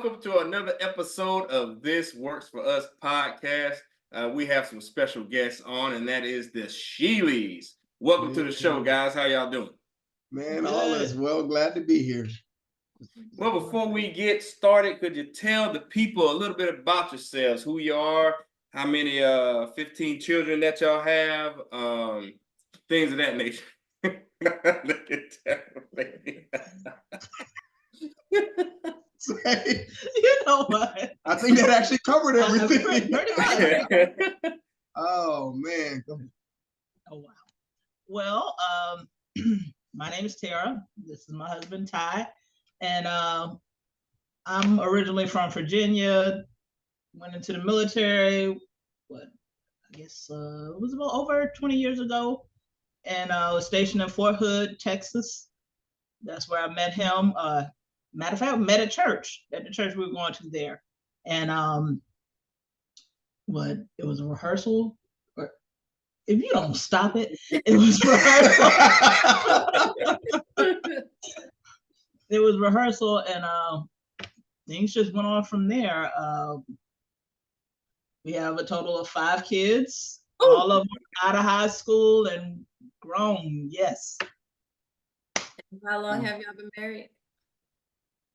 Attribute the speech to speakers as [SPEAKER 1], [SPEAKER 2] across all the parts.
[SPEAKER 1] welcome to another episode of This Works For Us podcast. We have some special guests on, and that is the Sheelys. Welcome to the show, guys. How y'all doing?
[SPEAKER 2] Man, all is well. Glad to be here.
[SPEAKER 1] Well, before we get started, could you tell the people a little bit about yourselves, who you are, how many 15 children that y'all have, things of that nature?
[SPEAKER 3] You know what?
[SPEAKER 2] I think that actually covered everything.
[SPEAKER 3] Pretty much.
[SPEAKER 2] Oh man.
[SPEAKER 3] Oh wow. Well, my name is Tara. This is my husband Tiy, and I'm originally from Virginia. Went into the military. I guess it was about over 20 years ago, and I was stationed in Fort Hood, Texas. That's where I met him. Matter of fact, we met at church, at the church we were going to there. And it was a rehearsal. Or if you don't stop it, it was rehearsal. It was rehearsal, and things just went on from there. We have a total of 5 kids, all of them out of high school and grown, yes.
[SPEAKER 4] How long have y'all been married?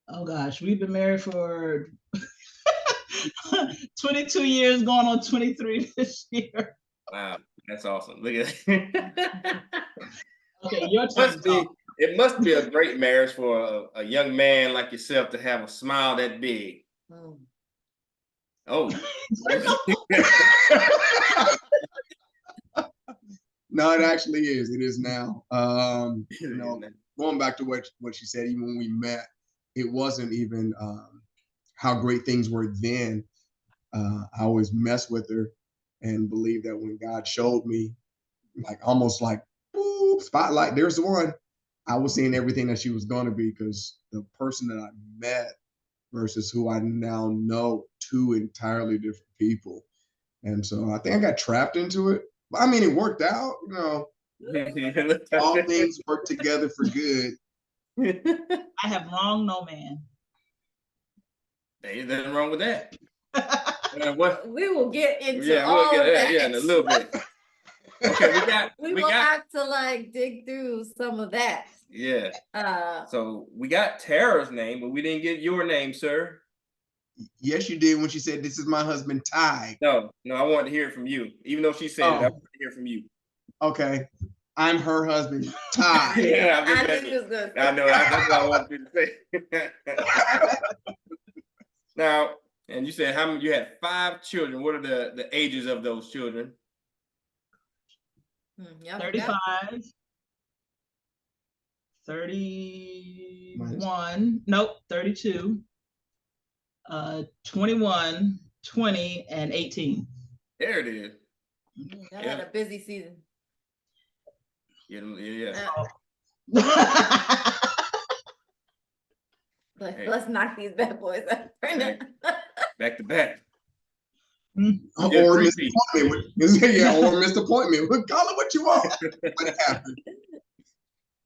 [SPEAKER 3] Oh gosh, we've been married for 22 years, going on 23 this year.
[SPEAKER 1] Wow, that's awesome. Look at that.
[SPEAKER 3] Okay, your turn.
[SPEAKER 1] It must be a great marriage for a young man like yourself to have a smile that big. Oh.
[SPEAKER 2] No, it actually is. It is now. Going back to what she said, even when we met, it wasn't even how great things were then. I always messed with her and believed that when God showed me, almost like, boop, spotlight, there's the one, I was seeing everything that she was going to be, because the person that I met versus who I now know, 2 entirely different people. And so I think I got trapped into it. But I mean, it worked out, all things work together for good.
[SPEAKER 3] I have wronged no man.
[SPEAKER 1] Ain't nothing wrong with that.
[SPEAKER 4] We will get into
[SPEAKER 1] we'll get that. Yeah, in a little bit. Okay,
[SPEAKER 4] we will have to dig through some of that.
[SPEAKER 1] Yeah. So we got Tara's name, but we didn't get your name, sir.
[SPEAKER 2] Yes, you did when she said, "This is my husband, Tiy."
[SPEAKER 1] No, I wanted to hear it from you. Even though she said it, I wanted to hear from you. Okay.
[SPEAKER 2] I'm her husband, Tiy.
[SPEAKER 1] Yeah,
[SPEAKER 4] I knew you was good.
[SPEAKER 1] I know, that's what I wanted you to say. Now, and you said you had 5 children. What are the ages of those children?
[SPEAKER 3] 35, 31, nope, 32, 21, 20, and 18.
[SPEAKER 1] There it is.
[SPEAKER 4] I had a busy season.
[SPEAKER 1] Yeah.
[SPEAKER 4] Let's knock these bad boys out.
[SPEAKER 1] Back to back.
[SPEAKER 2] Or missed appointment. Or missed appointment. Call it what you want. What happened?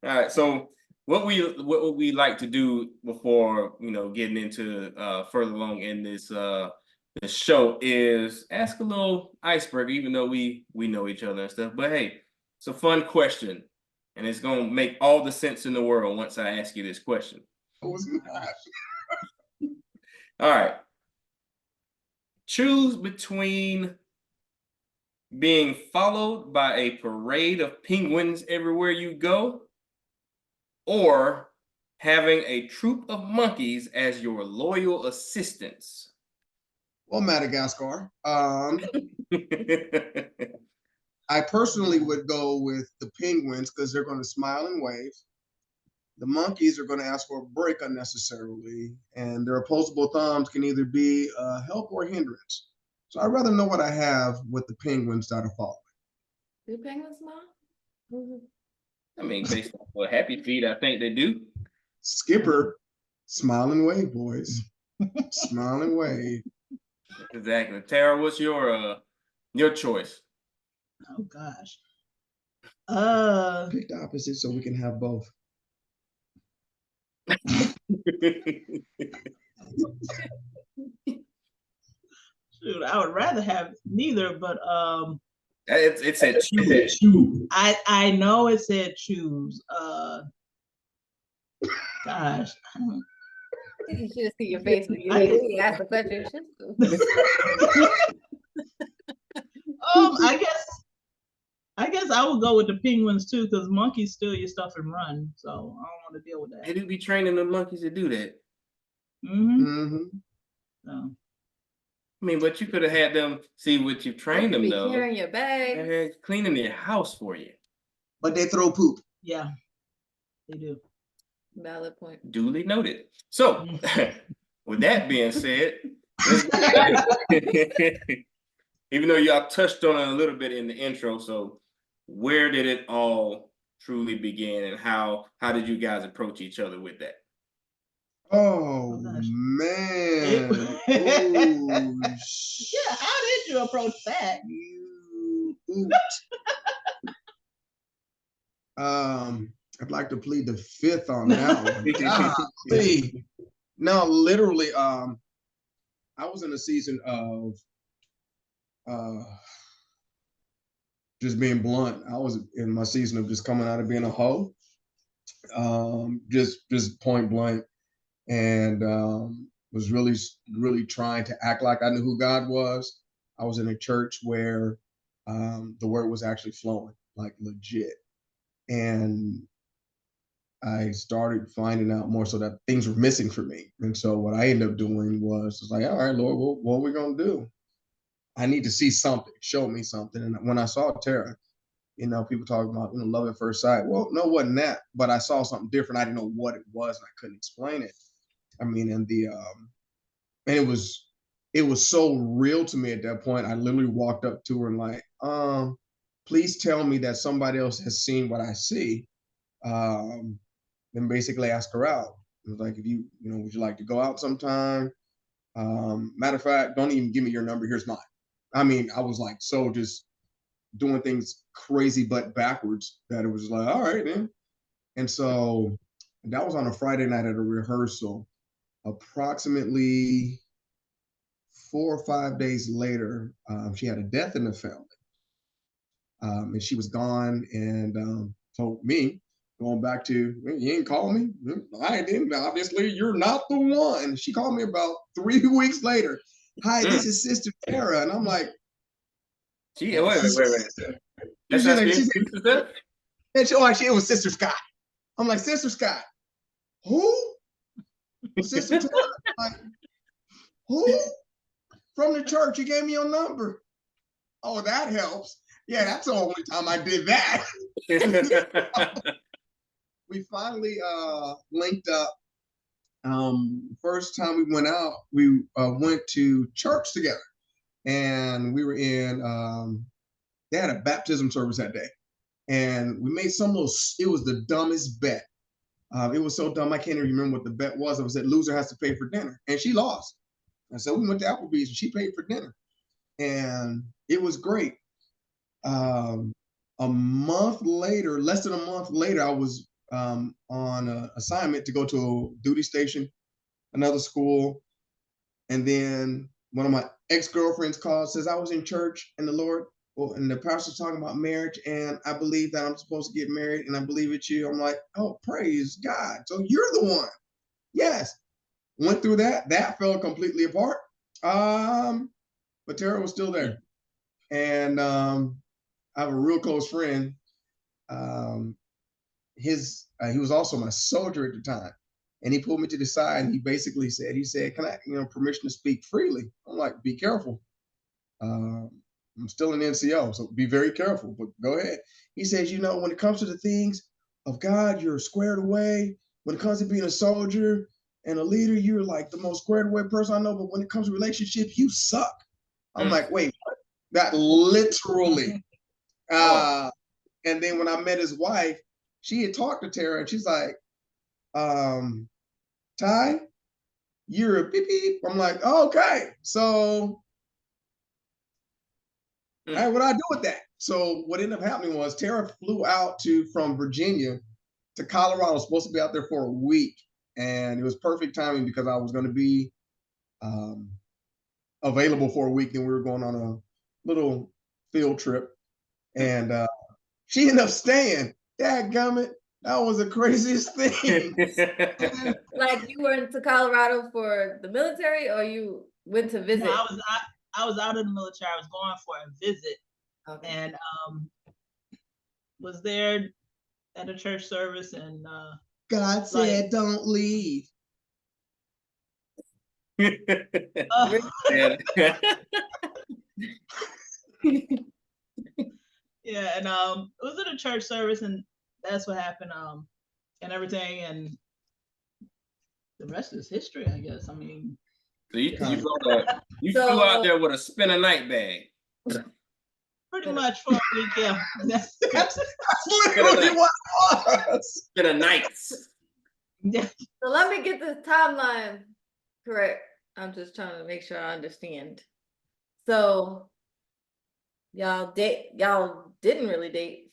[SPEAKER 1] All right. So what we like to do before getting into further along in this show is ask a little icebreaker, even though we know each other and stuff. But hey, it's a fun question, and it's gonna make all the sense in the world once I ask you this question.
[SPEAKER 2] All
[SPEAKER 1] right. Choose between being followed by a parade of penguins everywhere you go, or having a troop of monkeys as your loyal assistants.
[SPEAKER 2] Well, Madagascar. I personally would go with the penguins because they're going to smile and wave. The monkeys are going to ask for a break unnecessarily, and their opposable thumbs can either be a help or a hindrance. So I'd rather know what I have with the penguins that are following.
[SPEAKER 4] Do penguins smile?
[SPEAKER 1] I mean, based on what Happy Feet, I think they do.
[SPEAKER 2] Skipper, smile and wave, boys. Smile and wave.
[SPEAKER 1] Exactly. Tara, what's your choice?
[SPEAKER 3] Oh gosh.
[SPEAKER 2] Pick the opposite so we can have both.
[SPEAKER 3] Shoot, I would rather have neither, but
[SPEAKER 1] it said choose.
[SPEAKER 3] I know it said choose. Gosh,
[SPEAKER 4] You should have seen your face when you asked the question.
[SPEAKER 3] I guess I would go with the penguins too, because monkeys steal your stuff and run. So I don't want to deal with that.
[SPEAKER 1] They do be training the monkeys to do that.
[SPEAKER 3] So.
[SPEAKER 1] I mean, but you could have had them see what you've trained them though.
[SPEAKER 4] Carrying your bag.
[SPEAKER 1] And cleaning their house for you.
[SPEAKER 2] But they throw poop.
[SPEAKER 3] Yeah, they do.
[SPEAKER 4] Valid point.
[SPEAKER 1] Duly noted. So, with that being said, even though y'all touched on it a little bit in the intro, so where did it all truly begin, and how did you guys approach each other with that?
[SPEAKER 2] Oh man.
[SPEAKER 3] Yeah, how did you approach that?
[SPEAKER 2] I'd like to plead the fifth on that one. No, literally, I was in a season of just being blunt. I was in my season of just coming out of being a hoe. Just point blank. And was really trying to act like I knew who God was. I was in a church where the word was actually flowing, like legit. And I started finding out more so that things were missing for me. And so what I ended up doing was like, all right, Lord, what are we going to do? I need to see something, show me something. And when I saw Tara, people talk about, love at first sight. Well, no, it wasn't that, but I saw something different. I didn't know what it was, and I couldn't explain it. I mean, and it was so real to me at that point. I literally walked up to her and like, please tell me that somebody else has seen what I see. Then basically ask her out. It was like, if you would you like to go out sometime? Matter of fact, don't even give me your number. Here's mine. I mean, I was like, so just doing things crazy but backwards that it was like, all right, then. And so that was on a Friday night at a rehearsal. Approximately 4 or 5 days later, she had a death in the family. And she was gone. And so me, going back to, you ain't call me? I didn't. Obviously, you're not the one. She called me about 3 weeks later. Hi, this is Sister Tara. And I'm like,
[SPEAKER 1] wait. That's
[SPEAKER 2] not it was Sister Scott. I'm like, Sister Scott, who? Sister Tara? Like, who? From the church. You gave me your number. Oh, that helps. Yeah, that's the only time I did that. We finally linked up. First time we went out, we went to church together. And we were in, they had a baptism service that day. And we made it was the dumbest bet. It was so dumb, I can't even remember what the bet was. It was that loser has to pay for dinner. And she lost. And so we went to Applebee's and she paid for dinner. And it was great. A month later, less than a month later, I was on an assignment to go to a duty station, another school. And then one of my ex-girlfriends called, says, I was in church and the pastor's talking about marriage, and I believe that I'm supposed to get married, and I believe it's you. I'm like, oh, praise God. So you're the one. Yes. Went through that. That fell completely apart. But Tara was still there. And I have a real close friend. He was also my soldier at the time. And he pulled me to the side and he basically said, can I, permission to speak freely? I'm like, be careful. I'm still an NCO, so be very careful, but go ahead. He says, when it comes to the things of God, you're squared away. When it comes to being a soldier and a leader, you're like the most squared away person I know. But when it comes to relationships, you suck. I'm like, wait, that literally. And then when I met his wife, she had talked to Tara and she's like, Ty, you're a beep beep. I'm like, oh, okay. So all right, what do I do with that? So what ended up happening was Tara flew out from Virginia to Colorado, supposed to be out there for a week. and it was perfect timing because I was going to be available for a week. Then we were going on a little field trip, and she ended up staying. Dadgummit, that was the craziest thing.
[SPEAKER 4] Like you went to Colorado for the military, or you went to visit?
[SPEAKER 3] No, I was out in the military. I was going for a visit,
[SPEAKER 4] Okay.
[SPEAKER 3] and was there at a church service, and
[SPEAKER 2] God said,
[SPEAKER 3] like,
[SPEAKER 2] "Don't leave."
[SPEAKER 3] uh,
[SPEAKER 1] Yeah.
[SPEAKER 3] yeah, and it was at a church service, and that's what happened, and everything, and the rest is history, I guess. I mean,
[SPEAKER 1] So you flew out there with a spin a night bag.
[SPEAKER 3] pretty much for a week, yeah.
[SPEAKER 2] That's literally what it was.
[SPEAKER 1] Spin a nights.
[SPEAKER 3] Yeah.
[SPEAKER 4] So let me get this timeline correct. I'm just trying to make sure I understand. So y'all didn't really date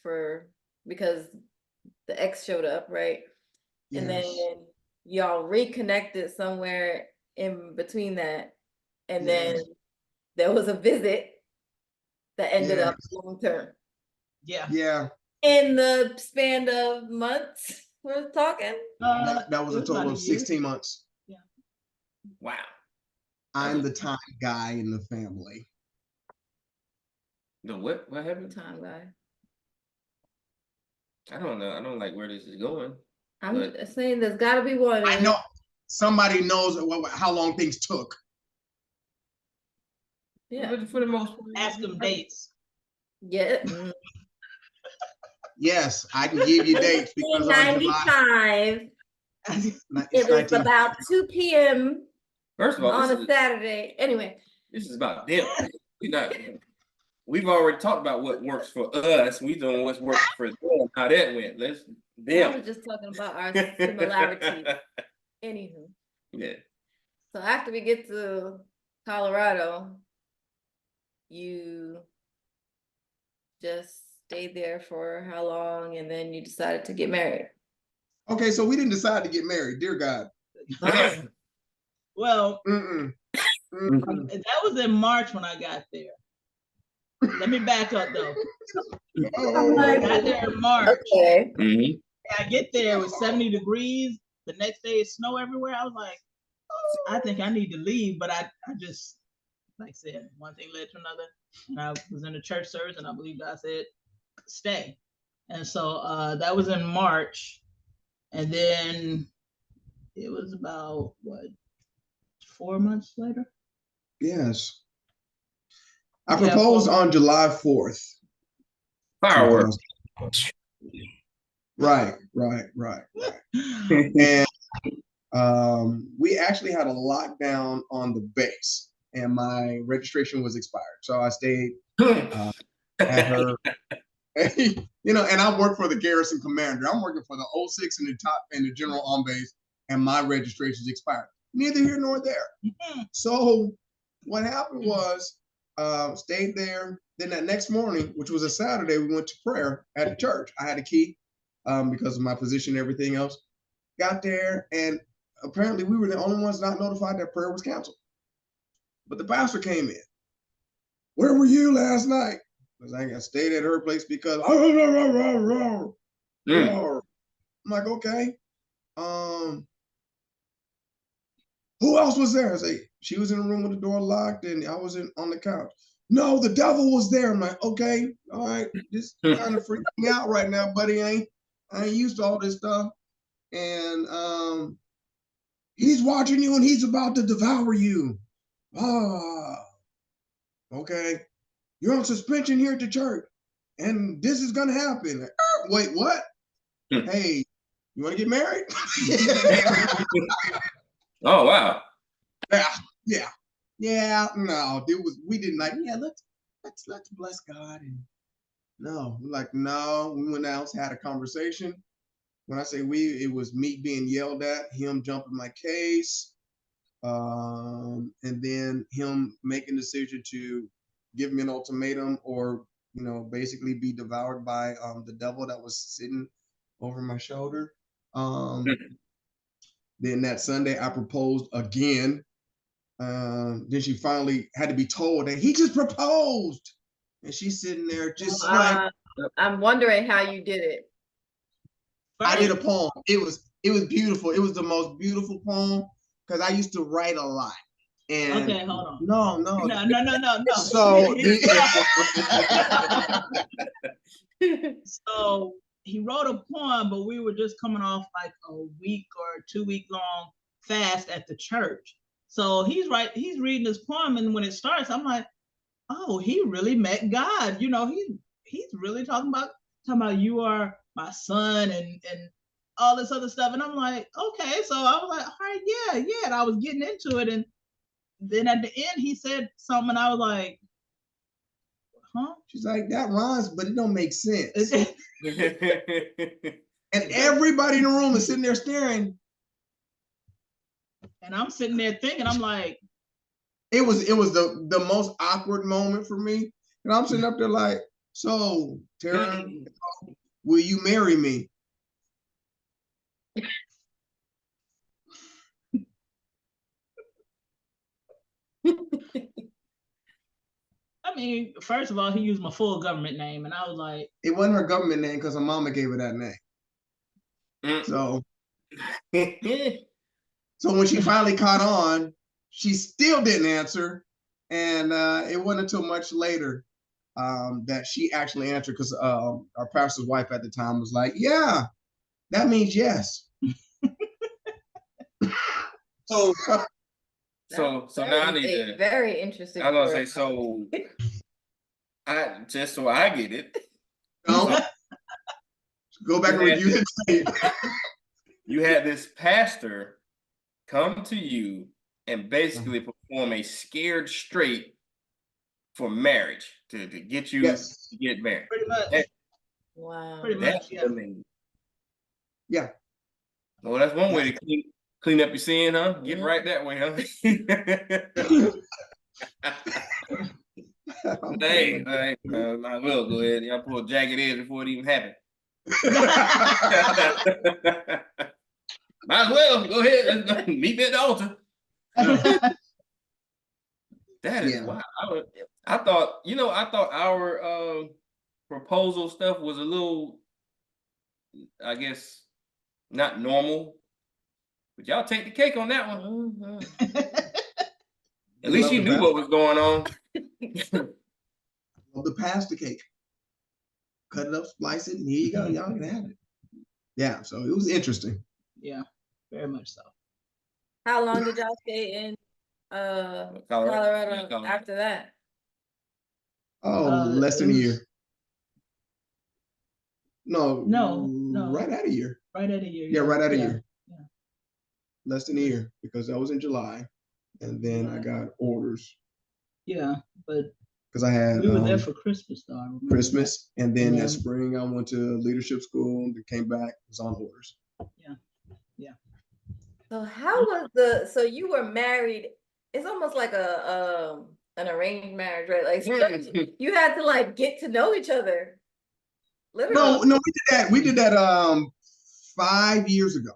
[SPEAKER 4] because the ex showed up, right?
[SPEAKER 2] Yes.
[SPEAKER 4] And then y'all reconnected somewhere in between that. And then there was a visit that ended up long term.
[SPEAKER 3] Yeah.
[SPEAKER 2] Yeah.
[SPEAKER 4] In the span of months, we're talking?
[SPEAKER 2] That was
[SPEAKER 3] it
[SPEAKER 2] a
[SPEAKER 3] was
[SPEAKER 2] total
[SPEAKER 3] about
[SPEAKER 2] of
[SPEAKER 3] a year.
[SPEAKER 2] 16 months.
[SPEAKER 1] Wow.
[SPEAKER 2] I'm the time guy in the family.
[SPEAKER 1] The what? What happened?
[SPEAKER 4] Time guy.
[SPEAKER 1] I don't know. I don't like where this is going.
[SPEAKER 4] I'm saying there's got to be one.
[SPEAKER 2] I know somebody knows how long things took.
[SPEAKER 4] Yeah.
[SPEAKER 1] But for the most part,
[SPEAKER 3] Ask them dates.
[SPEAKER 4] Yeah.
[SPEAKER 2] Yes, I can give you dates because on July
[SPEAKER 4] 1995, it was about 2 p.m.
[SPEAKER 1] First of all,
[SPEAKER 4] on a Saturday. Anyway,
[SPEAKER 1] this is about them. We've already talked about what works for us. We doing what's working for them. How that went.
[SPEAKER 4] I was just talking about our similarities. Anywho.
[SPEAKER 1] Yeah.
[SPEAKER 4] So after we get to Colorado, you just stayed there for how long, and then you decided to get married?
[SPEAKER 2] Okay, so we didn't decide to get married, dear God.
[SPEAKER 3] Well,
[SPEAKER 2] Mm-mm.
[SPEAKER 3] that was in March when I got there. Let me back up though. I got there in March.
[SPEAKER 4] Okay.
[SPEAKER 1] Mm-hmm.
[SPEAKER 3] I get there, it was 70 degrees. The next day it's snow everywhere. I was like, I think I need to leave, but I just, like I said, one thing led to another. And I was in a church service, and I believe God said, stay. And so that was in March. And then it was about, what, 4 months later?
[SPEAKER 2] Yes. I proposed on July 4th.
[SPEAKER 1] Fireworks.
[SPEAKER 2] Right. And we actually had a lockdown on the base, and my registration was expired. So I stayed at her. And I work for the garrison commander. I'm working for the 06 and the general on base, and my registration is expired. Neither here nor there. So what happened was, stayed there. Then that next morning, which was a Saturday, we went to prayer at the church. I had a key because of my position and everything else. Got there, and apparently we were the only ones not notified that prayer was canceled. But the pastor came in. Where were you last night? Because I stayed at her place because I'm like, okay. Who else was there? I say, she was in a room with the door locked, and I was on the couch. No, the devil was there. I'm like, okay, all right, this kind of freaking me out right now, buddy. I ain't used to all this stuff. And he's watching you, and he's about to devour you. Okay. You're on suspension here at the church, and this is gonna happen. Wait, what? Hey, you want to get married?
[SPEAKER 1] Oh wow.
[SPEAKER 2] Yeah. No, we didn't like. Yeah, let's bless God. And no, we're like, no. We went out, had a conversation. When I say we, it was me being yelled at, him jumping my case, and then him making the decision to give me an ultimatum, or basically be devoured by the devil that was sitting over my shoulder. Then that Sunday, I proposed again. Then she finally had to be told that he just proposed, and she's sitting there just like,
[SPEAKER 4] I'm wondering how you did it.
[SPEAKER 2] I did a poem. It was beautiful. It was the most beautiful poem because I used to write a lot. And
[SPEAKER 3] okay, hold on.
[SPEAKER 2] No.
[SPEAKER 3] So,
[SPEAKER 2] So
[SPEAKER 3] so he wrote a poem, but we were just coming off like a week or 2 week long fast at the church. So he's reading this poem, and when it starts, I'm like, oh, he really met God. You know, he's really talking about you are my son and all this other stuff. And I'm like, okay. So I was like, all right, yeah. And I was getting into it. And then at the end, he said something, and I was like, huh?
[SPEAKER 2] she's like, that rhymes, but it don't make sense. And everybody in the room is sitting there staring.
[SPEAKER 3] And I'm sitting there thinking, I'm like,
[SPEAKER 2] it was the most awkward moment for me. And I'm sitting up there like, so Tara, will you marry me?
[SPEAKER 3] I mean, first of all, he used my full government name, and I was like,
[SPEAKER 2] it wasn't her government name because her mama gave her that name. So when she finally caught on, she still didn't answer. And it wasn't until much later that she actually answered, because our pastor's wife at the time was like, yeah, that means yes.
[SPEAKER 1] So now I need to.
[SPEAKER 4] Very interesting.
[SPEAKER 1] I'm gonna say so. So I get it.
[SPEAKER 2] No. Go back and review the tape.
[SPEAKER 1] You had this pastor come to you and basically perform a scared straight for marriage to get you to get married.
[SPEAKER 3] Pretty much.
[SPEAKER 4] Wow.
[SPEAKER 3] Pretty much, yeah.
[SPEAKER 1] Amazing.
[SPEAKER 2] Yeah.
[SPEAKER 1] Well, that's one way to clean up your sin, huh? Get right that way, huh? Hey, might as well go ahead. Y'all pull a jagged edge before it even happened. Might as well go ahead. Meet me at the altar. That is wow. I thought our proposal stuff was a little, I guess, not normal. But y'all take the cake on that one.
[SPEAKER 4] Mm-hmm.
[SPEAKER 1] At least you knew what was going on.
[SPEAKER 2] Love the pasta cake. Cut it up, slice it, and here you go. Y'all can have it. Yeah, so it was interesting.
[SPEAKER 3] Yeah, very much so.
[SPEAKER 4] How long did y'all stay in Colorado after that?
[SPEAKER 2] Oh, less than a year. No, right at a year.
[SPEAKER 3] Right at a year.
[SPEAKER 2] Yeah, right at a year.
[SPEAKER 3] Yeah.
[SPEAKER 2] Less than a year, because that was in July, and then I got orders.
[SPEAKER 3] Yeah, but
[SPEAKER 2] because I had
[SPEAKER 3] we were there for Christmas though.
[SPEAKER 2] Christmas, and then that spring I went to leadership school and came back, was on orders.
[SPEAKER 3] Yeah.
[SPEAKER 4] So how was so you were married? It's almost like an arranged marriage, right? Like you had to like get to know each other. Literally.
[SPEAKER 2] No, we did that 5 years ago.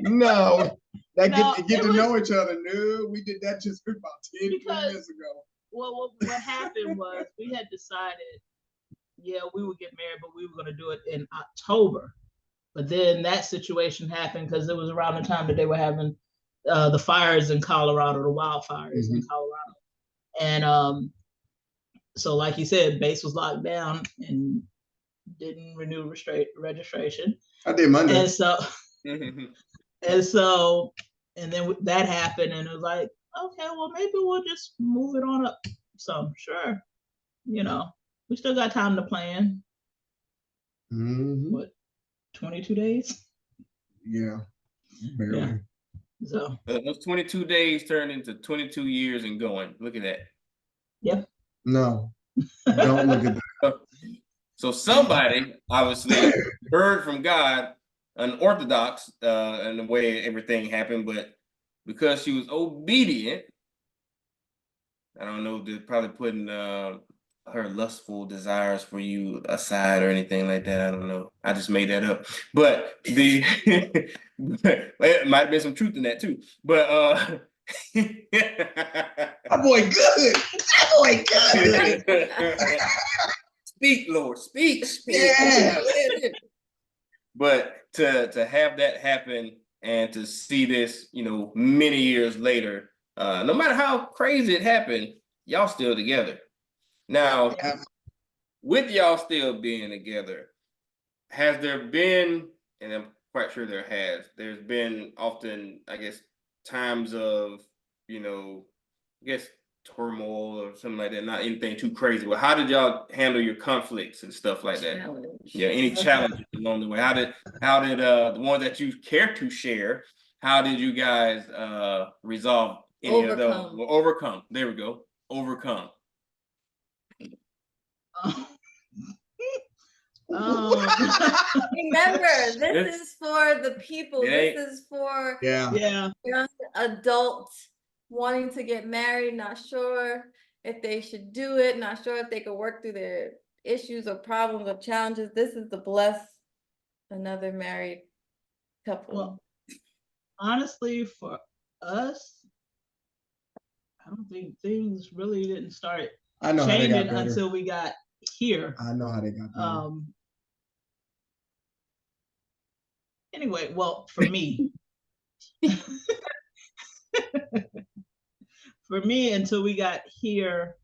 [SPEAKER 2] No. Get to know each other. No, we did that just about 10 years ago.
[SPEAKER 3] Well, what happened was we had decided, we would get married, but we were going to do it in October. But then that situation happened because it was around the time that they were having the fires in Colorado, the wildfires in Colorado. And so like you said, base was locked down and didn't renew registration.
[SPEAKER 2] I did Monday.
[SPEAKER 3] And so, and then that happened, and it was like, okay, well, maybe we'll just move it on up. So sure, we still got time to plan. What, 22 days?
[SPEAKER 2] Yeah, barely.
[SPEAKER 3] Yeah. So
[SPEAKER 1] those 22 days turned into 22 years and going. Look at that.
[SPEAKER 3] Yep.
[SPEAKER 2] No, don't look at that.
[SPEAKER 1] So somebody obviously heard from God, unorthodox in the way everything happened, but because she was obedient, I don't know, they're probably putting her lustful desires for you aside or anything like that. I don't know. I just made that up. But the it might have been some truth in that too. But
[SPEAKER 2] That boy good. That boy good.
[SPEAKER 1] speak, Lord, speak.
[SPEAKER 2] Yeah.
[SPEAKER 1] But to have that happen and to see this, many years later, no matter how crazy it happened, y'all still together. Now, with y'all still being together, has there been, and I'm quite sure there's been often, I guess, times of, I guess turmoil or something like that, not anything too crazy. But how did y'all handle your conflicts and stuff like that? Yeah, any challenges along the way? How did the ones that you care to share, how did you guys resolve any of those? Well, overcome. There we go. Overcome.
[SPEAKER 4] Remember, this is for the people. This is for
[SPEAKER 3] young
[SPEAKER 4] adults wanting to get married, not sure if they should do it, not sure if they could work through their issues or problems or challenges. This is to bless another married couple.
[SPEAKER 3] Well, honestly, for us, I don't think things really didn't start changing until we got here.
[SPEAKER 2] I know how they got better.
[SPEAKER 3] Anyway, well, for me, until we got here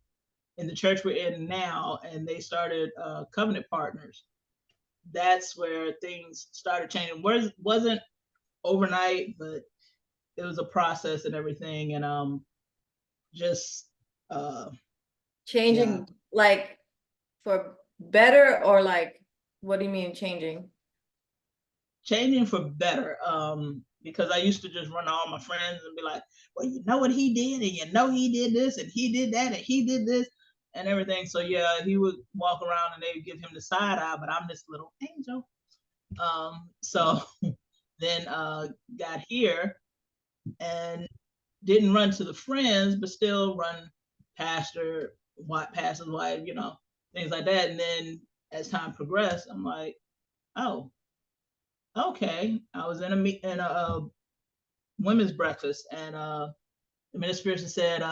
[SPEAKER 3] in the church we're in now, and they started covenant partners, that's where things started changing. Wasn't overnight, but it was a process and everything, and just
[SPEAKER 4] changing, like for better, or like, what do you mean changing?
[SPEAKER 3] Changing for better. Because I used to just run to all my friends and be like, well, you know what he did, and he did this, and he did that, and he did this, and everything. So yeah, he would walk around and they would give him the side eye, but I'm this little angel. So then got here and didn't run to the friends, but still run pastor's wife, things like that. And then as time progressed, I'm like, oh, okay. I was in a women's breakfast, and the minister said,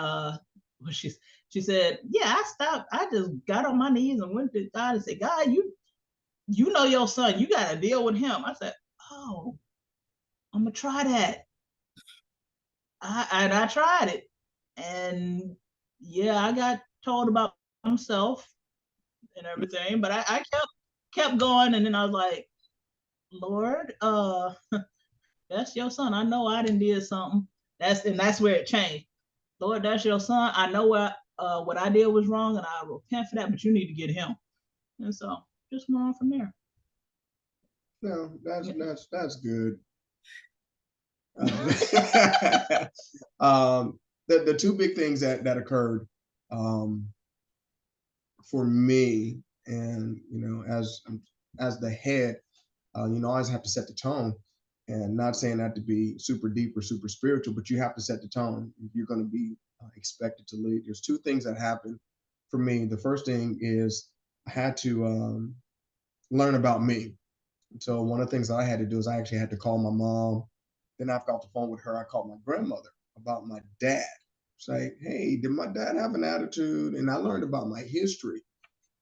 [SPEAKER 3] she said, yeah, I stopped. I just got on my knees and went to God and said, God, you know your son. You got to deal with him. I said, oh, I'm gonna try that. I tried it, and yeah, I got told about himself and everything, but I kept going, and then I was like, Lord, that's your son. I know I didn't did something. That's where it changed. Lord, that's your son. I know what I did was wrong, and I repent for that, but you need to get him. And so just went on from there.
[SPEAKER 2] No, that's good. The two big things that occurred for me, and as the head, I always have to set the tone, and not saying that to be super deep or super spiritual, but you have to set the tone if you're going to be expected to lead. There's two things that happened for me. The first thing is I had to learn about me. So one of the things that I had to do is I actually had to call my mom. Then after I got off the phone with her, I called my grandmother about my dad. Say, hey, did my dad have an attitude? And I learned about my history,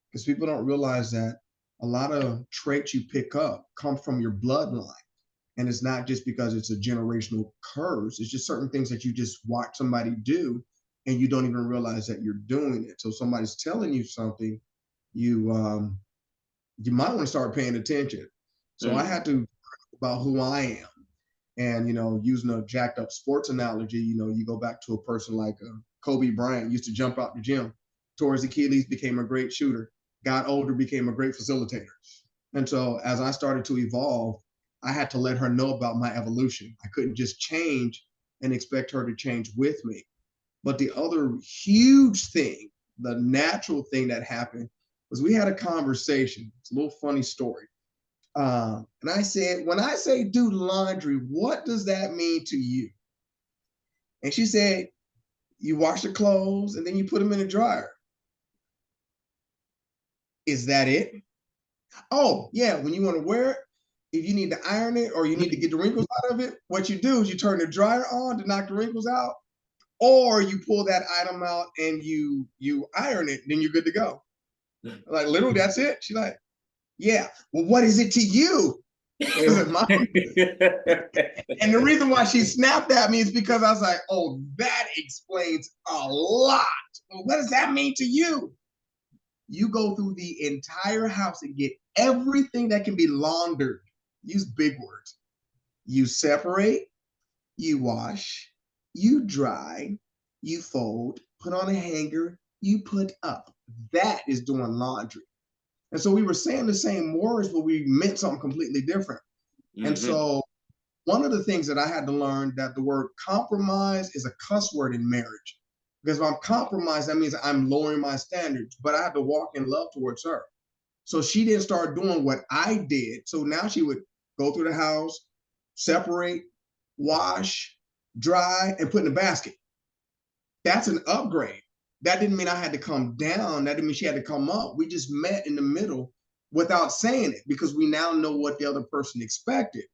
[SPEAKER 2] because people don't realize that a lot of traits you pick up come from your bloodline. And it's not just because it's a generational curse. It's just certain things that you just watch somebody do and you don't even realize that you're doing it. So somebody's telling you something, you might want to start paying attention. So I had to about who I am. And, using a jacked up sports analogy, you go back to a person like Kobe Bryant, used to jump out the gym, tore his Achilles, became a great shooter, got older, became a great facilitator. And so as I started to evolve, I had to let her know about my evolution. I couldn't just change and expect her to change with me. But the other huge thing, the natural thing that happened, was we had a conversation. It's a little funny story. And I said, when I say do laundry, what does that mean to you? And she said, you wash the clothes and then you put them in the dryer. Is that it? Oh, yeah, when you want to wear it, if you need to iron it or you need to get the wrinkles out of it, what you do is you turn the dryer on to knock the wrinkles out, or you pull that item out and you iron it, then you're good to go. Like, literally, that's it. She's like, yeah. Well, what is it to you? And the reason why she snapped at me is because I was like, oh, that explains a lot. Well, what does that mean to you? You go through the entire house and get everything that can be laundered. Use big words. You separate, you wash, you dry, you fold, put on a hanger, you put up. That is doing laundry. And so we were saying the same words, but we meant something completely different. Mm-hmm. And so one of the things that I had to learn that the word compromise is a cuss word in marriage. Because if I'm compromised, that means I'm lowering my standards, but I have to walk in love towards her. So she didn't start doing what I did. So now she would go through the house, separate, wash, dry, and put in a basket. That's an upgrade. That didn't mean I had to come down. That didn't mean she had to come up. We just met in the middle without saying it because we now know what the other person expected.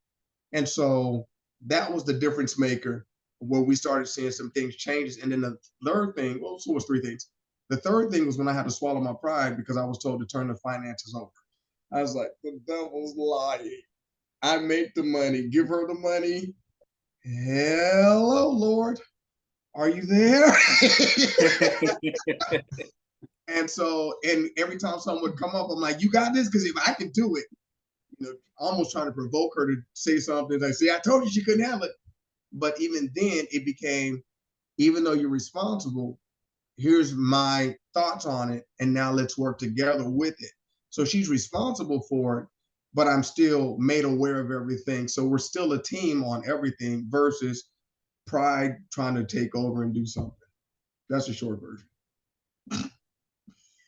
[SPEAKER 2] And so that was the difference maker where we started seeing some things changes. And then the third thing, well, so it was three things. The third thing was when I had to swallow my pride because I was told to turn the finances over. I was like, the devil's lying. I make the money, give her the money. Hello, Lord. Are you there? And so, and every time someone would come up, I'm like, you got this? Because if I can do it, you know, almost trying to provoke her to say something. Like, see, I told you she couldn't handle it. But even then, it became, even though you're responsible, here's my thoughts on it, and now let's work together with it. So she's responsible for it, but I'm still made aware of everything. So we're still a team on everything versus pride trying to take over and do something. That's a short version.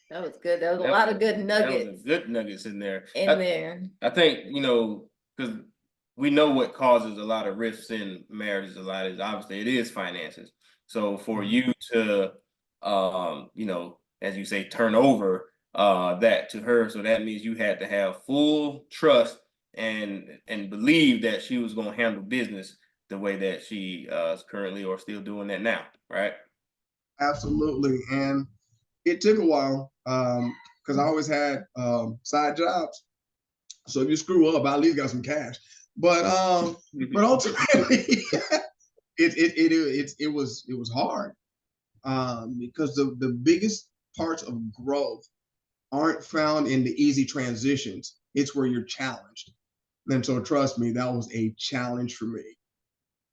[SPEAKER 4] That was good. That was a lot of good nuggets.
[SPEAKER 1] That was good nuggets in there.
[SPEAKER 4] I
[SPEAKER 1] think, you know, because we know what causes a lot of rifts in marriages. A lot is obviously it is finances. So for you to, you know, as you say, turn over that to her, so that means you had to have full trust and believe that she was going to handle business the way that she is currently or still doing that now, right?
[SPEAKER 2] Absolutely. And it took a while because I always had side jobs. So if you screw up, I at least got some cash. But ultimately, it was hard because the biggest parts of growth aren't found in the easy transitions. It's where you're challenged. And so trust me, that was a challenge for me.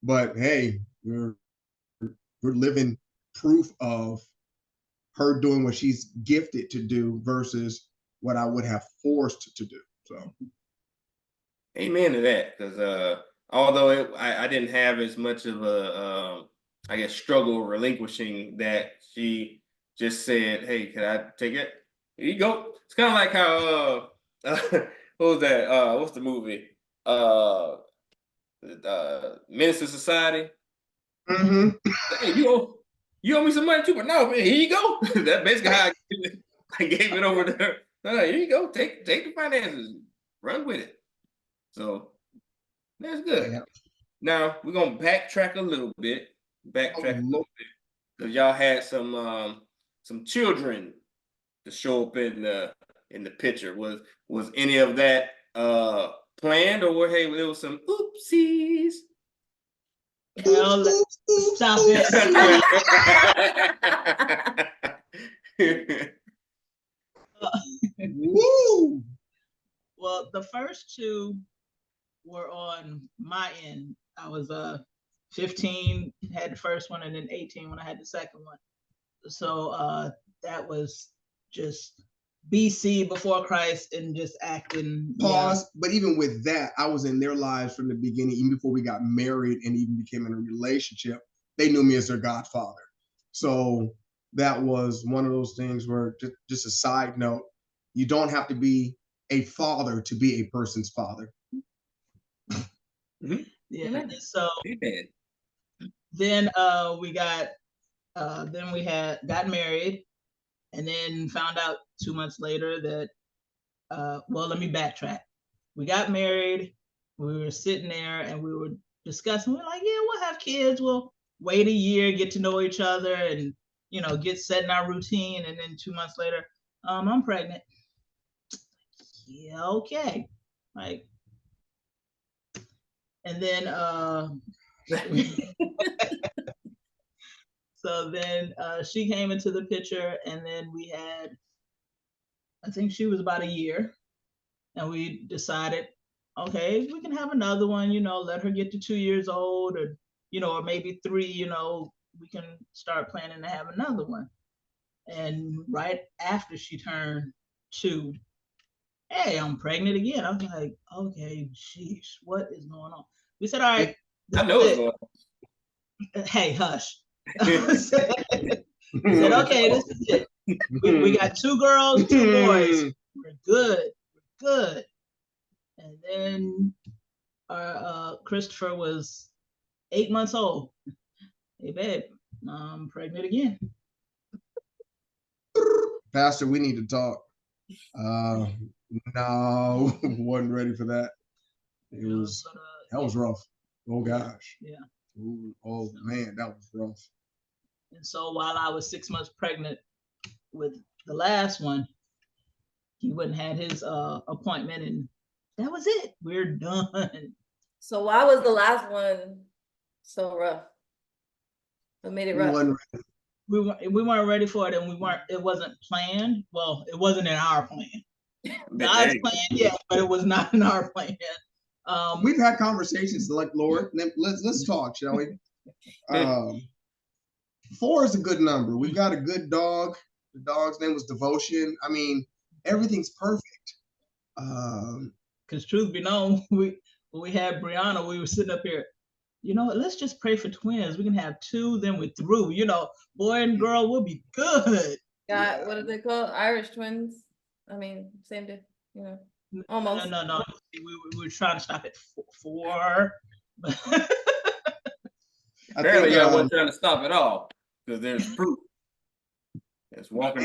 [SPEAKER 2] But hey, we're living proof of her doing what she's gifted to do versus what I would have forced to do. So,
[SPEAKER 1] amen to that. Because although I didn't have as much of a, I guess, struggle relinquishing that, she just said, "Hey, can I take it? Here you go." It's kind of like how what was that? What's the movie? Menace to Society.
[SPEAKER 2] mm-hmm.
[SPEAKER 1] Hey, you owe me some money too, but no, man, here you go. That's basically how I gave it over to her. Here you go, take the finances, run with it. So that's good. Yeah. Now we're gonna backtrack a little bit, because y'all had some children to show up in the picture. Was any of that planned, or hey, there was some oopsies?
[SPEAKER 3] Well, stop it.
[SPEAKER 2] Woo!
[SPEAKER 3] Well, the first two were on my end. I was 15, had the first one, and then 18 when I had the second one. So that was just BC, before Christ, and just acting.
[SPEAKER 2] Pause. Yeah. But even with that, I was in their lives from the beginning, even before we got married and even became in a relationship. They knew me as their godfather. So that was one of those things where, just a side note, you don't have to be a father to be a person's father.
[SPEAKER 3] Mm-hmm. Yeah. So then we got got married, and then found out 2 months later that well, let me backtrack. We got married. We were sitting there and we were discussing. We're like, yeah, we'll have kids. We'll wait a year, get to know each other, and get set in our routine. And then 2 months later, I'm pregnant. Yeah, okay. Like, and then so then she came into the picture, and then we had, I think she was about a year, and we decided, okay, we can have another one, let her get to 2 years old, or maybe 3, we can start planning to have another one. And right after she turned 2, hey, I'm pregnant again. I was like, okay, sheesh, what is going on? We said, all right.
[SPEAKER 1] I know it's going
[SPEAKER 3] on. Hey, hush. said, okay, this is it. We got 2 girls, 2 boys. We're good. We're good. And then Christopher was 8 months old. Hey, babe, I'm pregnant again.
[SPEAKER 2] Pastor, we need to talk. No, wasn't ready for that. That was rough. Oh gosh.
[SPEAKER 3] Yeah.
[SPEAKER 2] Ooh, oh man, that was rough.
[SPEAKER 3] And so while I was 6 months pregnant with the last one, he wouldn't had his appointment, and that was it. We're done.
[SPEAKER 4] So why was the last one so rough? What made it rough?
[SPEAKER 3] We weren't ready for it, and it wasn't planned. Well, it wasn't in our plan. God's plan, yeah, but it was not in our plan.
[SPEAKER 2] We've had conversations like, Lord, let's talk, shall we? 4 is a good number. We've got a good dog. The dog's name was Devotion. I mean, everything's perfect.
[SPEAKER 3] Because truth be known, when we had Brianna, we were sitting up here, let's just pray for twins. We can have 2, then we're through. Boy and girl will be good.
[SPEAKER 4] Yeah. What are they called? Irish twins? I mean, same day, almost.
[SPEAKER 3] No. We were trying to stop at 4.
[SPEAKER 1] Apparently, y'all wasn't trying to stop at all, because there's proof. It's walking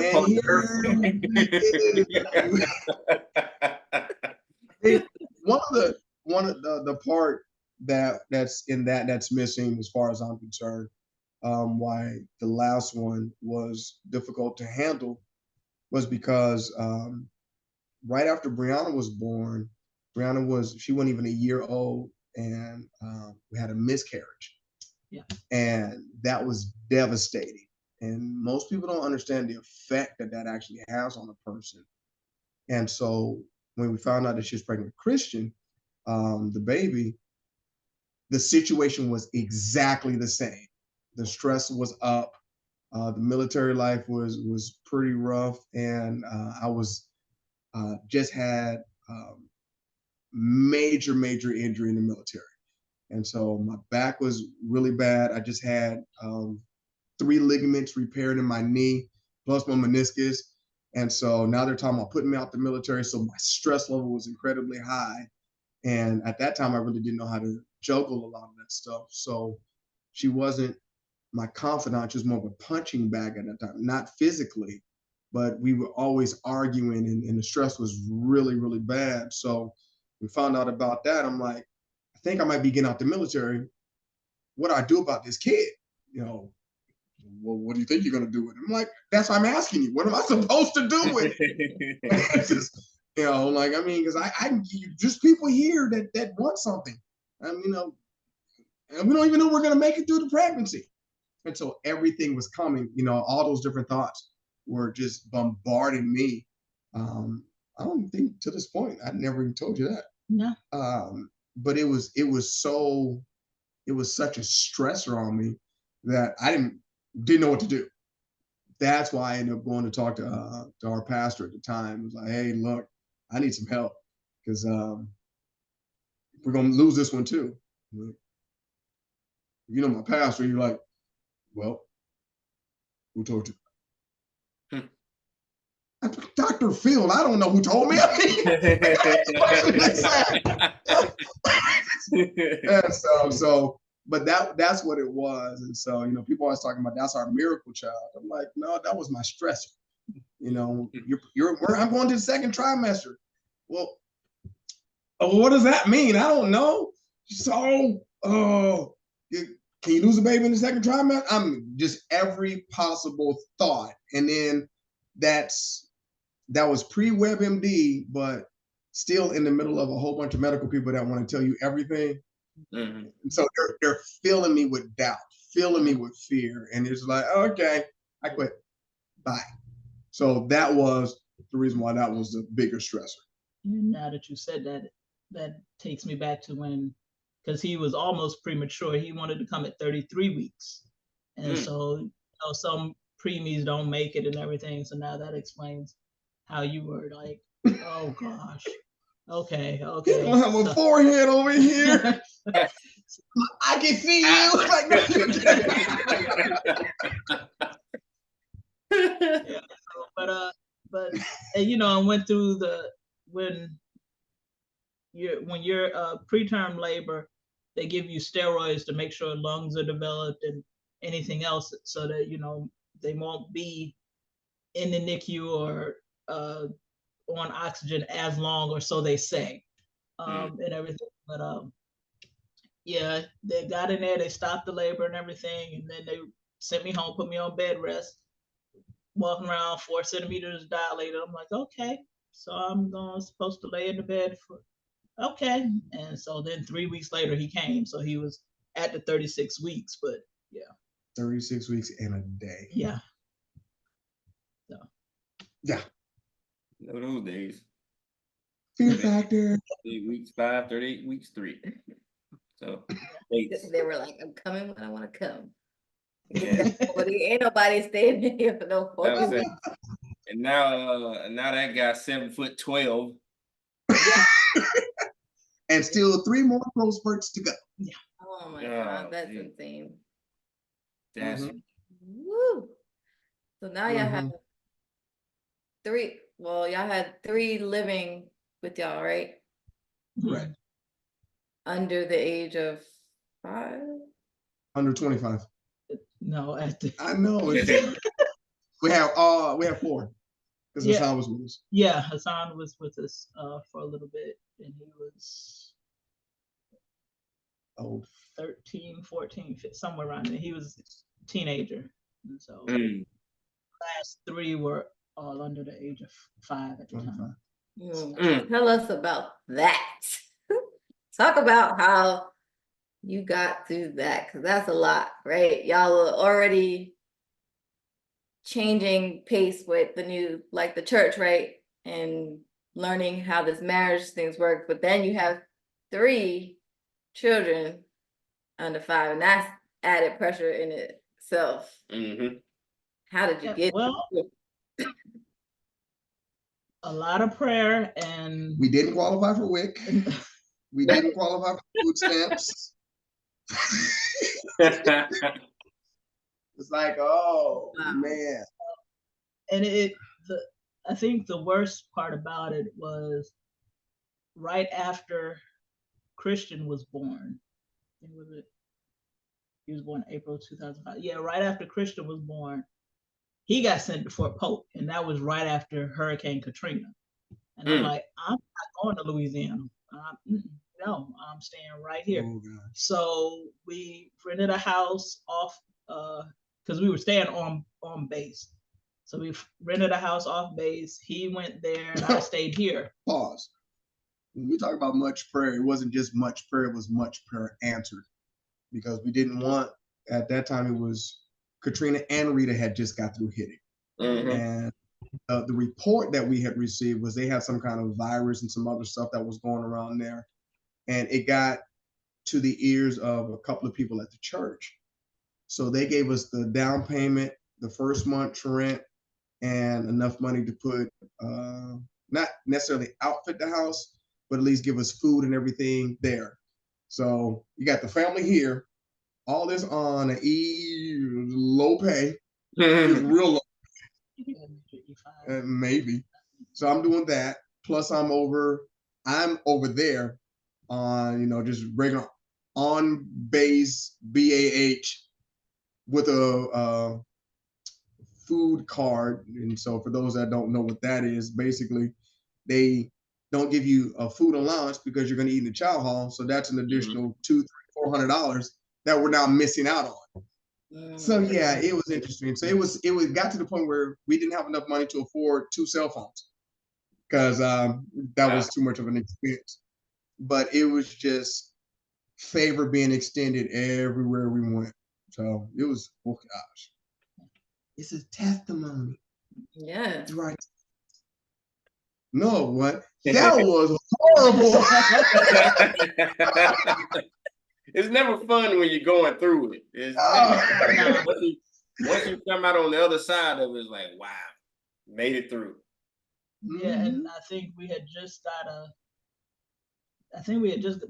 [SPEAKER 2] one of the part that's missing, as far as I'm concerned, why the last one was difficult to handle, was because right after Brianna was born, she wasn't even a year old, and we had a miscarriage.
[SPEAKER 3] Yeah.
[SPEAKER 2] And that was devastating. And most people don't understand the effect that actually has on a person. And so when we found out that she was pregnant with Christian, the baby, the situation was exactly the same. The stress was up. The military life was pretty rough, and I was just had major injury in the military, and so my back was really bad. I just had 3 ligaments repaired in my knee, plus my meniscus, and so now they're talking about putting me out the military. So my stress level was incredibly high, and at that time I really didn't know how to juggle a lot of that stuff. So she wasn't my confidant, she was more of a punching bag at that time, not physically, but we were always arguing, and the stress was really bad. So we found out about that. I'm like, I think I might be getting out the military. What do I do about this kid? Well, what do you think you're going to do with it? I'm like, that's what I'm asking you. What am I supposed to do with it? Because I just people here that want something. And we don't even know we're going to make it through the pregnancy. And so everything was coming, all those different thoughts were just bombarding me. I don't think to this point, I never even told you that.
[SPEAKER 3] No.
[SPEAKER 2] But it was such a stressor on me that I didn't know what to do. That's why I ended up going to talk to our pastor at the time. It was like, hey, look, I need some help, because we're going to lose this one too. My pastor, you're like, well, who told you? Dr. Field, I don't know who told me. And but that's what it was. And so, people always talking about that's our miracle child. I'm like, no, that was my stressor. I'm going to the second trimester. well, what does that mean? I don't know. So, can you lose a baby in the second trimester? I'm just every possible thought. And then that was pre-WebMD, but still in the middle of a whole bunch of medical people that want to tell you everything. And so they're filling me with doubt, filling me with fear. And it's like, okay, I quit. Bye. So that was the reason why that was the bigger stressor.
[SPEAKER 3] Now that you said that, that takes me back to when, because he was almost premature. He wanted to come at 33 weeks. And so, you know, some preemies don't make it and everything. So now that explains how you were like, oh gosh. Okay.
[SPEAKER 2] I have a forehead over here. I can see you.
[SPEAKER 3] But you know, I went through when you're preterm labor, they give you steroids to make sure lungs are developed and anything else, so that you know they won't be in the NICU or on oxygen as long, or so they say, and everything. But yeah, they got in there, they stopped the labor and everything, and then they sent me home, put me on bed rest, walking around 4 centimeters dilated. I'm like, okay, so I'm supposed to lay in the bed for, okay. And so then 3 weeks later he came, so he was at the 36 weeks, but yeah.
[SPEAKER 2] 36 weeks and a day.
[SPEAKER 3] Yeah. So.
[SPEAKER 2] Yeah.
[SPEAKER 1] No, those days.
[SPEAKER 2] Fear factor.
[SPEAKER 1] 8 weeks, 5, 38 weeks, 3. So
[SPEAKER 4] they were like, I'm coming when I want to come.
[SPEAKER 1] yeah.
[SPEAKER 4] Ain't nobody staying in here for no 40 weeks.
[SPEAKER 1] And now that guy 7'12".
[SPEAKER 2] And still 3 more growth spurts to go.
[SPEAKER 3] Yeah.
[SPEAKER 4] Oh my God, that's insane.
[SPEAKER 1] That's
[SPEAKER 4] woo. So now y'all have 3. Well, y'all had 3 living with y'all, right?
[SPEAKER 2] Right.
[SPEAKER 3] Under
[SPEAKER 4] the age of 5?
[SPEAKER 2] Under 25.
[SPEAKER 3] No,
[SPEAKER 2] I know. we have 4. Because Hassan was with us.
[SPEAKER 3] Yeah, Hassan was with us for a little bit, and he was 13, 14, somewhere around there. He was a teenager. And so last 3 were all under the age of 5 at the time.
[SPEAKER 4] Tell us about that. Talk about how you got through that, because that's a lot, right? Y'all are already changing pace with the new, like the church, right? And learning how this marriage things work, but then you have 3 children under 5, and that's added pressure in itself. How did you get?
[SPEAKER 3] Well, a lot of prayer, and
[SPEAKER 2] we didn't qualify for WIC. We didn't qualify for food stamps. It's like, oh man.
[SPEAKER 3] And I think the worst part about it was right after Christian was born. He was born April 2005. Yeah, right after Christian was born, he got sent to Fort Polk, and that was right after Hurricane Katrina. And I'm like, I'm not going to Louisiana. No, I'm staying right here.
[SPEAKER 2] Oh,
[SPEAKER 3] so we rented a house off, because we were staying on base. So we rented a house off base. He went there, and I stayed here.
[SPEAKER 2] Pause. When we talk about much prayer, it wasn't just much prayer, it was much prayer answered. Because we didn't want, at that time, it was Katrina and Rita had just got through hitting. And the report that we had received was they had some kind of virus and some other stuff that was going around there. And it got to the ears of a couple of people at the church. So they gave us the down payment, the first month's rent, and enough money to put, not necessarily outfit the house, but at least give us food and everything there. So you got the family here, all this on a low pay, real low. Maybe. So I'm doing that. Plus I'm over there on, just regular on base BAH with a food card. And so for those that don't know what that is, basically the don't give you a food allowance because you're going to eat in the chow hall. So that's an additional $200-$400 that we're now missing out on. So yeah, it was interesting. So it got to the point where we didn't have enough money to afford 2 cell phones because that was too much of an expense. But it was just favor being extended everywhere we went. So it was, oh gosh, it's a testimony.
[SPEAKER 4] Yeah.
[SPEAKER 2] Right. No, what? That was horrible.
[SPEAKER 1] It's never fun when you're going through it. It's once you come out on the other side of it, it's like, wow, made it through.
[SPEAKER 3] Yeah, and I think we had just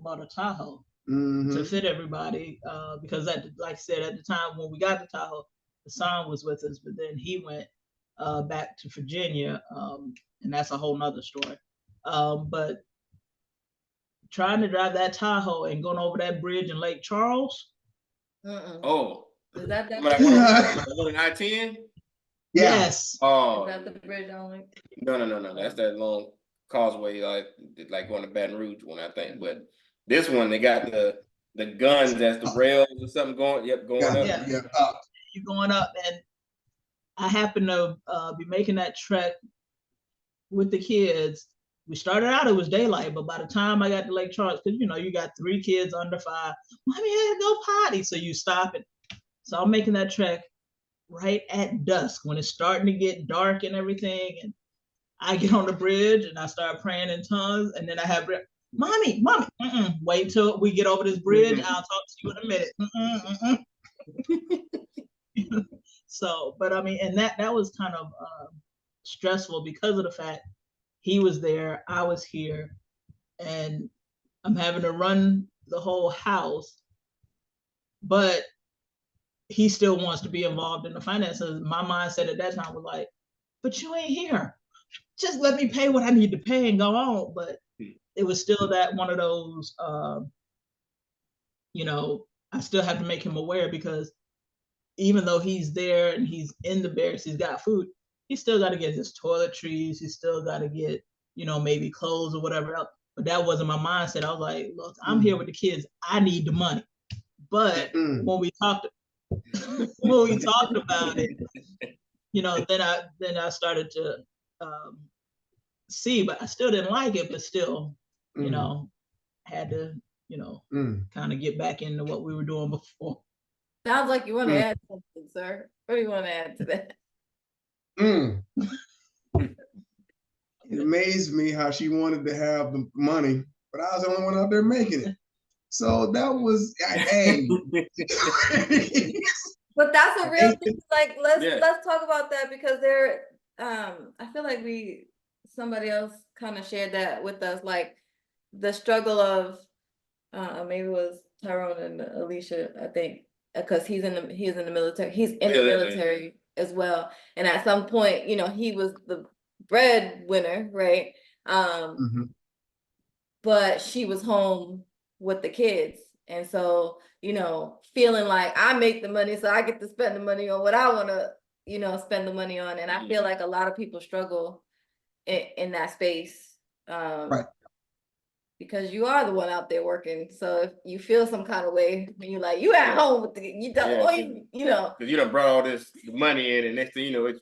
[SPEAKER 3] bought a Tahoe to fit everybody because that, like I said, at the time when we got the Tahoe, the son was with us, but then he went back to Virginia, and that's a whole nother story. But trying to drive that Tahoe and going over that bridge in Lake Charles.
[SPEAKER 1] Oh,
[SPEAKER 4] is that
[SPEAKER 1] one in I-10?
[SPEAKER 3] Yes.
[SPEAKER 1] Oh,
[SPEAKER 4] is that the bridge only?
[SPEAKER 1] No. That's that long causeway, like on the Baton Rouge one, I think. But this one, they got the guns as the rails or something going. Yep, going up.
[SPEAKER 3] Yeah. You're going up, and I happen to be making that trek with the kids. We started out, it was daylight, but by the time I got to Lake Charles, because you got 3 kids under 5, mommy, I had to go potty. So you stop it. So I'm making that trek right at dusk when it's starting to get dark and everything. And I get on the bridge and I start praying in tongues. And then I have, mommy, wait till we get over this bridge. I'll talk to you in a minute. So, but I mean, and that was kind of stressful because of the fact he was there, I was here, and I'm having to run the whole house, but he still wants to be involved in the finances. My mindset at that time was like, but you ain't here. Just let me pay what I need to pay and go on. But it was still that one of those, I still have to make him aware because even though he's there and he's in the barracks, he's got food, he's still got to get his toiletries, he's still got to get, maybe clothes or whatever else. But that wasn't my mindset. I was like, look, I'm here with the kids. I need the money. But when we talked about it, then I started to see, but I still didn't like it, but still, had to, kind of get back into what we were doing before.
[SPEAKER 4] Sounds like you want to add something, sir. What do you want to add to that?
[SPEAKER 2] It amazed me how she wanted to have the money, but I was the only one out there making it. So that was, hey.
[SPEAKER 4] But that's a real thing. Like, let's talk about that because I feel like somebody else kind of shared that with us, like the struggle of maybe it was Tyrone and Alicia, I think, because he's in the military. He's in the military as well, and at some point, he was the breadwinner, right? But she was home with the kids, and so feeling like I make the money, so I get to spend the money on what I want to, spend the money on, and I feel like a lot of people struggle in that space,
[SPEAKER 2] right?
[SPEAKER 4] Because you are the one out there working. So if you feel some kind of way, you like you at home with you don't,
[SPEAKER 1] because you done brought all this money in, and next thing you know,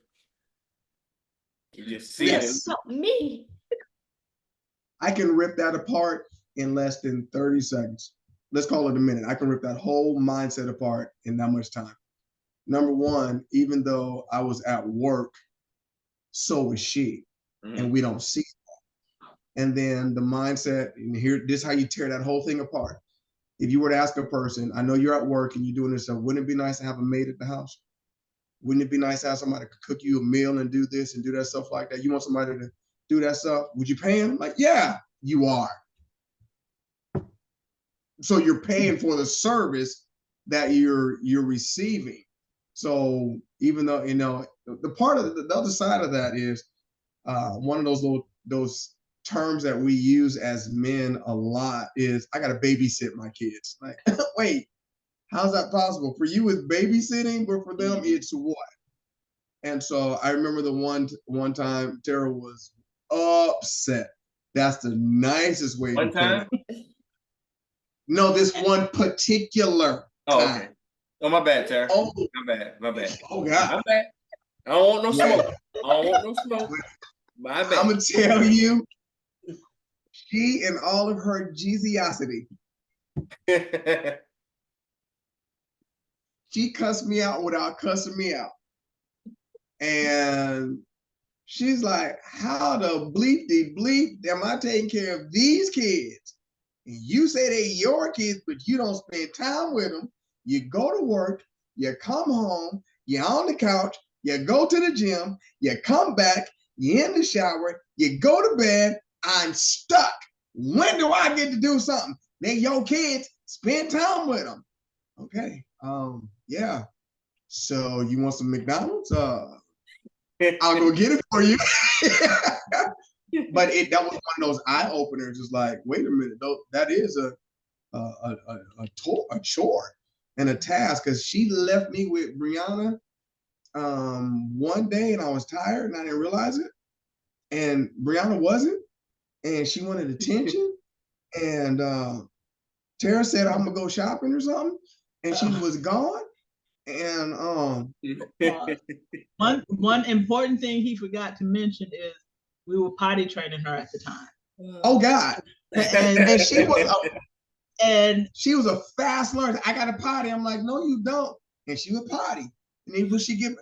[SPEAKER 1] you just see it.
[SPEAKER 4] Me.
[SPEAKER 2] I can rip that apart in less than 30 seconds. Let's call it a minute. I can rip that whole mindset apart in that much time. Number one, even though I was at work, so was she, and we don't see that. And then the mindset, and this is how you tear that whole thing apart. If you were to ask a person, I know you're at work and you're doing this stuff, wouldn't it be nice to have a maid at the house? Wouldn't it be nice to have somebody cook you a meal and do this and do that stuff like that? You want somebody to do that stuff? Would you pay him? Like, yeah, you are. So you're paying for the service that you're receiving. So even though, the part of the other side of that is one of those terms that we use as men a lot is, I got to babysit my kids. Like, wait, how's that possible? For you it's babysitting, but for them it's what? And so I remember the one time Tara was upset That's the nicest way
[SPEAKER 1] One
[SPEAKER 2] to put
[SPEAKER 1] time?
[SPEAKER 2] it. No, this one particular
[SPEAKER 1] Oh,
[SPEAKER 2] time.
[SPEAKER 1] okay. Oh, my bad, Tara.
[SPEAKER 2] Oh,
[SPEAKER 1] My bad. My bad.
[SPEAKER 2] oh God.
[SPEAKER 1] My bad. I don't want no
[SPEAKER 2] Wait.
[SPEAKER 1] smoke. I don't want no smoke. My
[SPEAKER 2] I'm
[SPEAKER 1] bad.
[SPEAKER 2] gonna tell you, she and all of her Jeezyosity, she cussed me out without cussing me out. And she's like, how the bleep am I taking care of these kids? And you say they your kids, but you don't spend time with them. You go to work, you come home, you're on the couch, you go to the gym, you come back, you're in the shower, you go to bed. I'm stuck. When do I get to do something? They your kids, spend time with them. Okay. Yeah. So you want some McDonald's? I'll go get it for you. But that was one of those eye openers. It's like, wait a minute, though, that is a chore and a task. Because she left me with Brianna one day, and I was tired, and I didn't realize it. And Brianna wasn't, and she wanted attention. And Tara said, "I'm gonna go shopping or something," and she was gone. And
[SPEAKER 3] one important thing he forgot to mention is we were potty training her at the time.
[SPEAKER 2] Oh God. And she was a fast learner. I got a potty. I'm like, no, you don't. And she would potty. And then when she give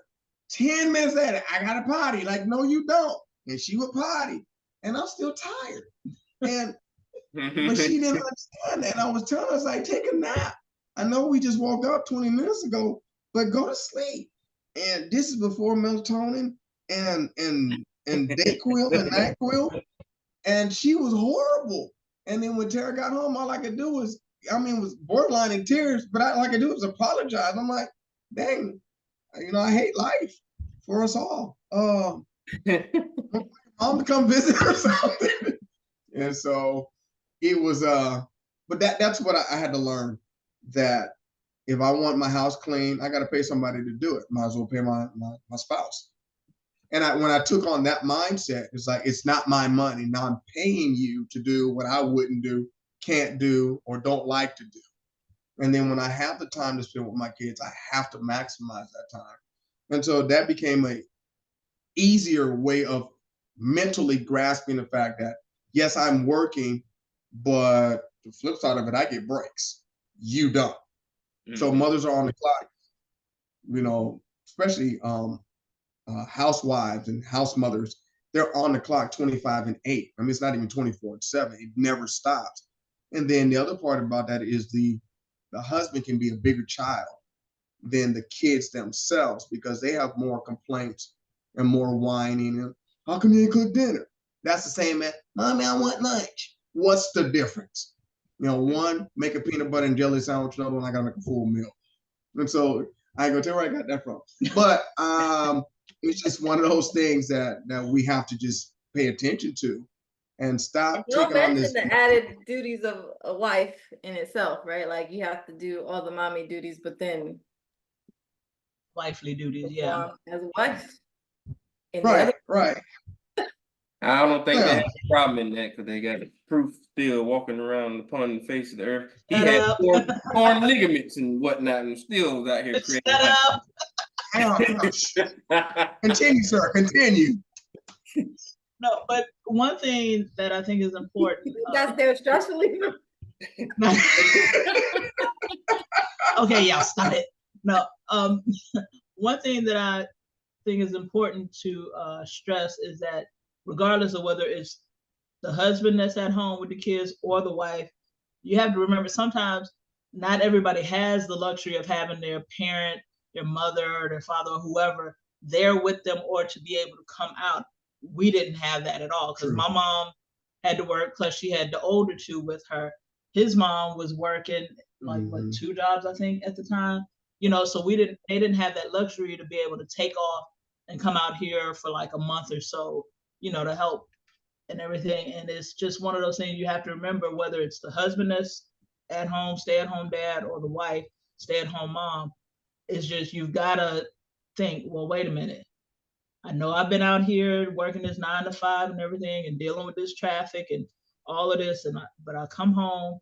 [SPEAKER 2] 10 minutes at it, I got a potty. Like, no, you don't. And she would potty. And I'm still tired. And but she didn't understand that. And I was telling her, I was like, take a nap. I know we just woke up 20 minutes ago, but go to sleep. And this is before melatonin and Dayquil and NyQuil. And she was horrible. And then when Tara got home, all I could do was, was borderline in tears, but all I could do was apologize. I'm like, dang, I hate life for us all. Mom to come visit or something. And so it was, but that's what I had to learn, that if I want my house clean, I got to pay somebody to do it. Might as well pay my spouse. And when I took on that mindset, it's like, it's not my money. Now I'm paying you to do what I wouldn't do, can't do, or don't like to do. And then when I have the time to spend with my kids, I have to maximize that time. And so that became a easier way of mentally grasping the fact that, yes, I'm working, but the flip side of it, I get breaks. You don't. Mm-hmm. So mothers are on the clock, especially housewives and house mothers, they're on the clock 25 and 8. It's not even 24/7. It never stops. And then the other part about that is the husband can be a bigger child than the kids themselves, because they have more complaints and more whining. And how come you didn't cook dinner? That's the same as, Mommy, I want lunch. What's the difference? One, make a peanut butter and jelly sandwich, another one, I gotta make a full meal. And so I ain't gonna tell where I got that from. But it's just one of those things that we have to just pay attention to and stop taking on this.
[SPEAKER 4] The added duties of a wife in itself, right? Like, you have to do all the mommy duties, but then
[SPEAKER 3] wifely duties, yeah.
[SPEAKER 4] As a wife.
[SPEAKER 2] Right.
[SPEAKER 1] I don't think they have a problem in that, because they got proof still walking around upon the face of the earth. He had torn ligaments and whatnot, and still was out here creating.
[SPEAKER 2] Shut up. Continue, sir. Continue.
[SPEAKER 3] No, but one thing that I think is important.
[SPEAKER 4] That's their stress reliever.
[SPEAKER 3] Okay, y'all, stop it. No, one thing that I think is important to stress is that regardless of whether it's the husband that's at home with the kids or the wife, you have to remember sometimes not everybody has the luxury of having their parent, their mother, or their father, or whoever there with them, or to be able to come out. We didn't have that at all, because my mom had to work, plus she had the older two with her. His mom was working like what, 2 jobs, I think, at the time. So they didn't have that luxury to be able to take off and come out here for like a month or so, to help and everything. And it's just one of those things you have to remember, whether it's the husband that's at home, stay-at-home dad, or the wife, stay-at-home mom. It's just, you've got to think, well, wait a minute. I know I've been out here working this 9 to 5 and everything and dealing with this traffic and all of this. But I come home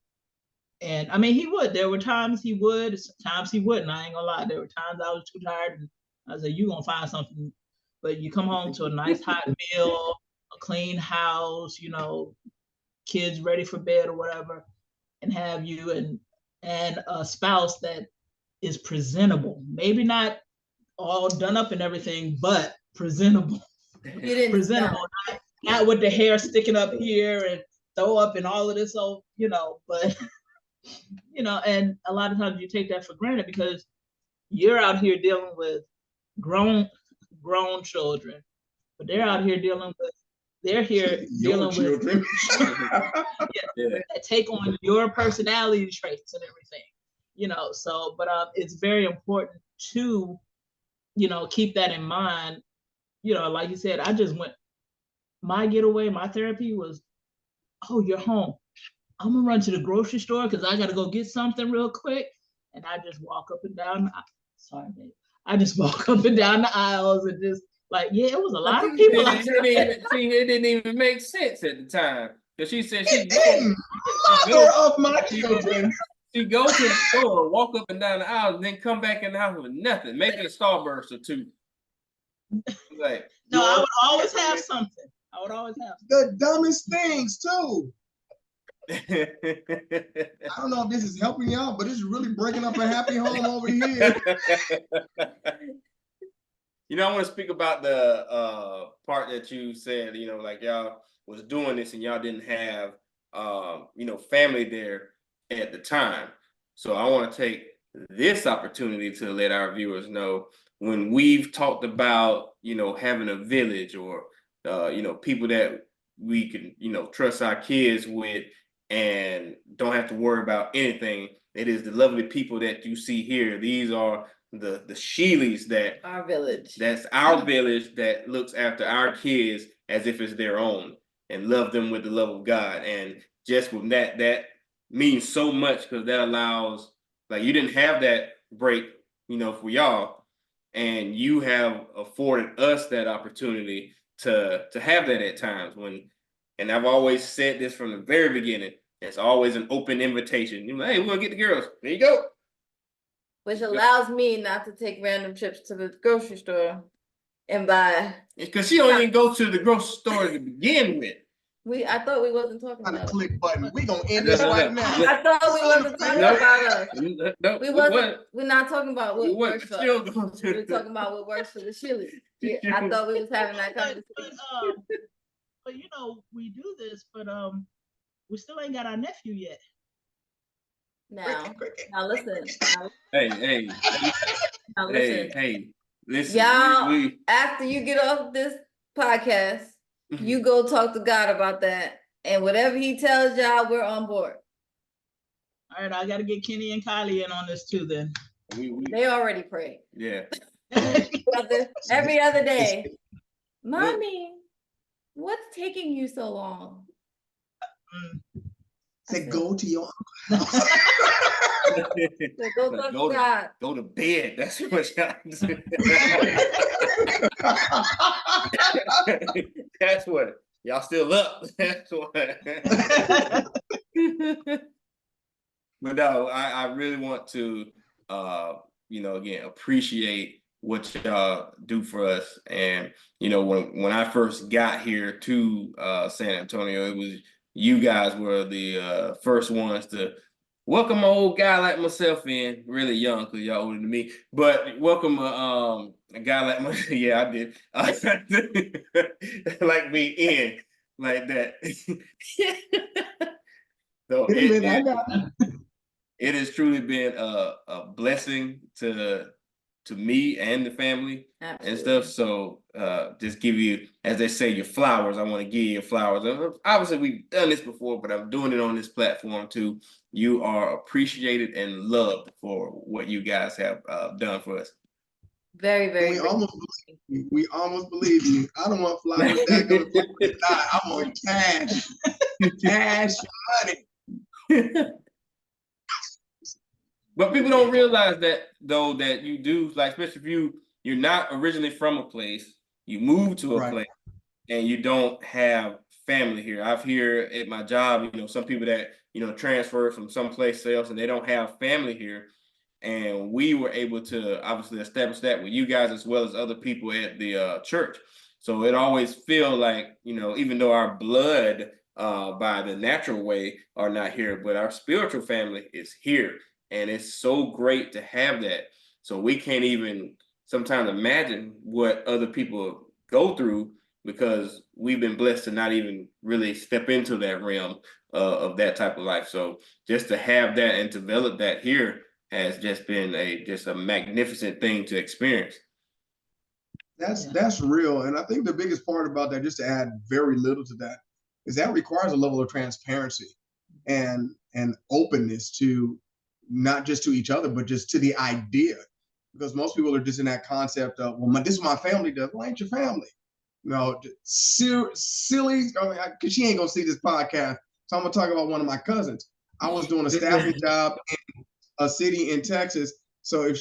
[SPEAKER 3] and I mean, there were times he would, times he wouldn't. I ain't gonna lie. There were times I was too tired and I said, you gonna find something. But you come home to a nice hot meal, a clean house, kids ready for bed or whatever, and have you and a spouse that is presentable. Maybe not all done up and everything, but presentable.
[SPEAKER 4] You didn't
[SPEAKER 3] presentable, not with the hair sticking up here and throw up and all of this. So, but and a lot of times you take that for granted because you're out here dealing with grown children, but they're out here dealing with dealing
[SPEAKER 2] children.
[SPEAKER 3] with take on your personality traits and everything, so but it's very important to keep that in mind. Like you said, I just went, my getaway, my therapy was, oh, you're home, I'm gonna run to the grocery store because I gotta go get something real quick. And I just walk up and down. Sorry, babe. I just walk up and down the aisles and just like, yeah, it was a lot of people.
[SPEAKER 1] It didn't even make sense at the time. Because she said
[SPEAKER 2] mother of my children.
[SPEAKER 1] She go to the store, walk up and down the aisle, and then come back in the house with nothing. Maybe a Starburst or two. Like,
[SPEAKER 3] no, I would always have something.
[SPEAKER 2] The dumbest things too. I don't know if this is helping y'all, but it's really breaking up a happy home over here.
[SPEAKER 1] I want to speak about the part that you said, like y'all was doing this and y'all didn't have, family there at the time. So I want to take this opportunity to let our viewers know when we've talked about, having a village or, people that we can, trust our kids with and don't have to worry about anything. It is the lovely people that you see here. These are the Sheelys that
[SPEAKER 4] our village.
[SPEAKER 1] That's our village that looks after our kids as if it's their own and love them with the love of God. And just from that means so much because that allows, like, you didn't have that break, for y'all, and you have afforded us that opportunity to have that at times when. And I've always said this from the very beginning. It's always an open invitation. You're like, hey, we're gonna get the girls. There you go.
[SPEAKER 4] Which allows me not to take random trips to the grocery store and buy.
[SPEAKER 1] Because she don't even go to the grocery store to begin with.
[SPEAKER 4] I thought we wasn't talking about.
[SPEAKER 2] Click button. We gonna end this right now.
[SPEAKER 4] I thought we wasn't talking about us.
[SPEAKER 1] No,
[SPEAKER 4] We're not talking about what works for us. We're talking about what works for the Sheelys. I thought we was having that conversation.
[SPEAKER 3] But we do this, but we still ain't got our nephew yet.
[SPEAKER 4] Now listen.
[SPEAKER 1] Hey.
[SPEAKER 4] Now listen.
[SPEAKER 1] Hey. Listen.
[SPEAKER 4] Y'all, after you get off this podcast, you go talk to God about that, and whatever He tells y'all, we're on board.
[SPEAKER 3] All right, I got to get Kenny and Kylie in on this too. Then
[SPEAKER 1] they
[SPEAKER 4] already pray.
[SPEAKER 1] Yeah.
[SPEAKER 4] every other day, Mommy, what's taking you so long?
[SPEAKER 2] Say, go to your
[SPEAKER 4] house. Go talk to God.
[SPEAKER 1] Go to bed. That's what y'all do. That's what. Y'all still up. That's what. But no, I really want to, again, appreciate what y'all do for us. And, when I first got here to San Antonio, it was you guys were the first ones to welcome an old guy like myself in, really young because y'all older than me, but welcome a guy like myself. Yeah, I did. Like me in, like that. So it has truly been a blessing to me and the family. Absolutely. And stuff. So just give you, as they say, your flowers. I want to give you your flowers. Obviously, we've done this before, but I'm doing it on this platform too. You are appreciated and loved for what you guys have done for us.
[SPEAKER 4] Very, very.
[SPEAKER 2] We almost believe you. I don't want flowers that I want cash. Cash money.
[SPEAKER 1] But people don't realize that, though, that you do, like, especially if you're not originally from a place, You move to a
[SPEAKER 2] Right.
[SPEAKER 1] place and you don't have family here. I've here at my job, some people that, transfer from someplace else and they don't have family here. And we were able to obviously establish that with you guys as well as other people at the church. So it always feel like, even though our blood by the natural way are not here, but our spiritual family is here. And it's so great to have that. So we can't even sometimes imagine what other people go through because we've been blessed to not even really step into that realm of that type of life. So just to have that and develop that here has just been a magnificent thing to experience.
[SPEAKER 2] That's real. And I think the biggest part about that, just to add very little to that, is that requires a level of transparency and openness to not just to each other, but just to the idea. Because most people are just in that concept of, well, this is my family does. Well, ain't your family. Silly, because she ain't gonna see this podcast. So I'm gonna talk about one of my cousins. I was doing a staffing job in a city in Texas. So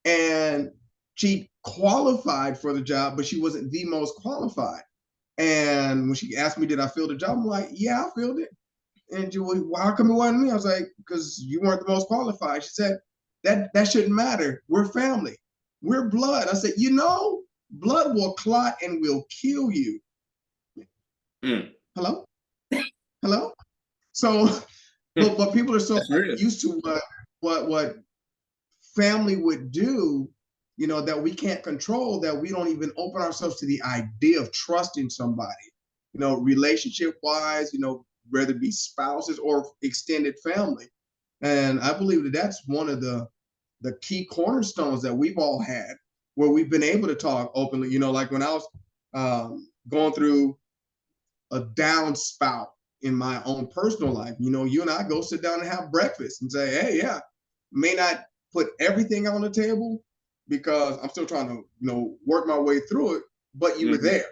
[SPEAKER 2] and she qualified for the job, but she wasn't the most qualified. And when she asked me, did I fill the job? I'm like, yeah, I filled it. And she, well, how come it wasn't me? I was like, because you weren't the most qualified. She said, that shouldn't matter. We're family. We're blood. I said, blood will clot and will kill you. Hello? Hello? So, but people are so used to what family would do, that we can't control, that we don't even open ourselves to the idea of trusting somebody, relationship wise, whether it be spouses or extended family. And I believe that that's one of the key cornerstones that we've all had, where we've been able to talk openly. Like when I was going through a downspout in my own personal life, you and I go sit down and have breakfast and say, hey, yeah, may not put everything on the table because I'm still trying to, work my way through it, but you were there,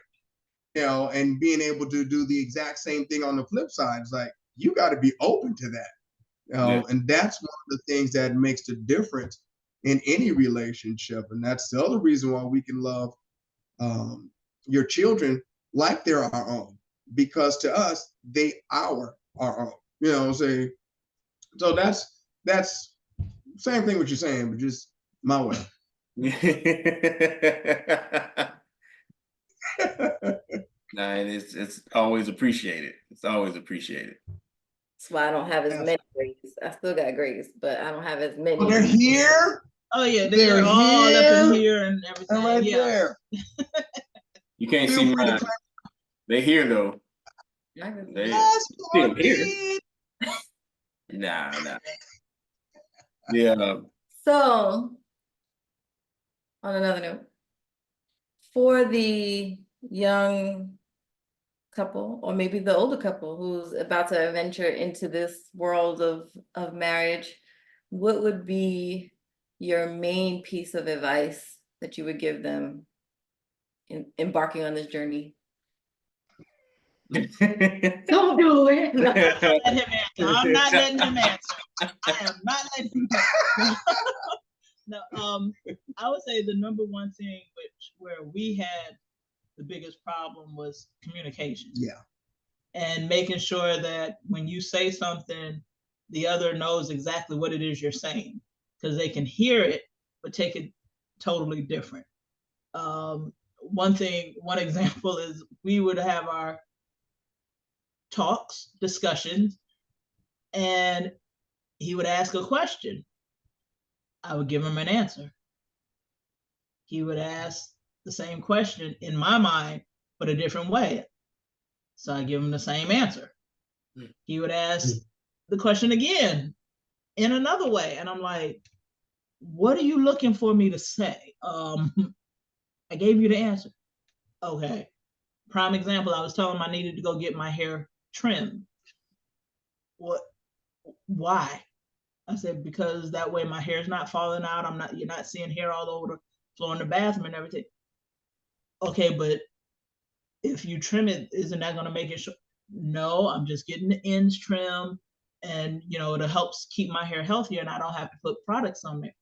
[SPEAKER 2] and being able to do the exact same thing on the flip side. It's like, you got to be open to that. And that's one of the things that makes the difference in any relationship. And that's the other reason why we can love your children like they're our own, because to us, they are our own, what I'm saying? So that's same thing what you're saying, but just my way.
[SPEAKER 1] Nah, and it's always appreciated. It's always appreciated.
[SPEAKER 4] That's why I don't have as many grades. I still got grades, but I don't have as many.
[SPEAKER 2] Oh, they're here.
[SPEAKER 3] Oh yeah, they're all here. Up in here and everything.
[SPEAKER 2] And right there.
[SPEAKER 1] You can't see mine. They here though. They still here. Nah. Yeah.
[SPEAKER 4] So, on another note, for the young couple, or maybe the older couple who's about to venture into this world of marriage, what would be your main piece of advice that you would give them in embarking on this journey? Don't do it. No.
[SPEAKER 3] I'm not letting him answer. I am not letting him answer. No, I would say the number one thing where we had the biggest problem was communication.
[SPEAKER 2] Yeah.
[SPEAKER 3] And making sure that when you say something, the other knows exactly what it is you're saying, because they can hear it, but take it totally different. One example is we would have our talks, discussions, and he would ask a question. I would give him an answer. He would ask the same question in my mind, but a different way. So I give him the same answer. He would ask the question again in another way. And I'm like, what are you looking for me to say? I gave you the answer. Okay. Prime example, I was telling him I needed to go get my hair trimmed. What? Why? I said, because that way my hair is not falling out. You're not seeing hair all over the floor in the bathroom and everything. Okay, but if you trim it, isn't that going to make it short? No, I'm just getting the ends trimmed, and it helps keep my hair healthier, and I don't have to put products on there.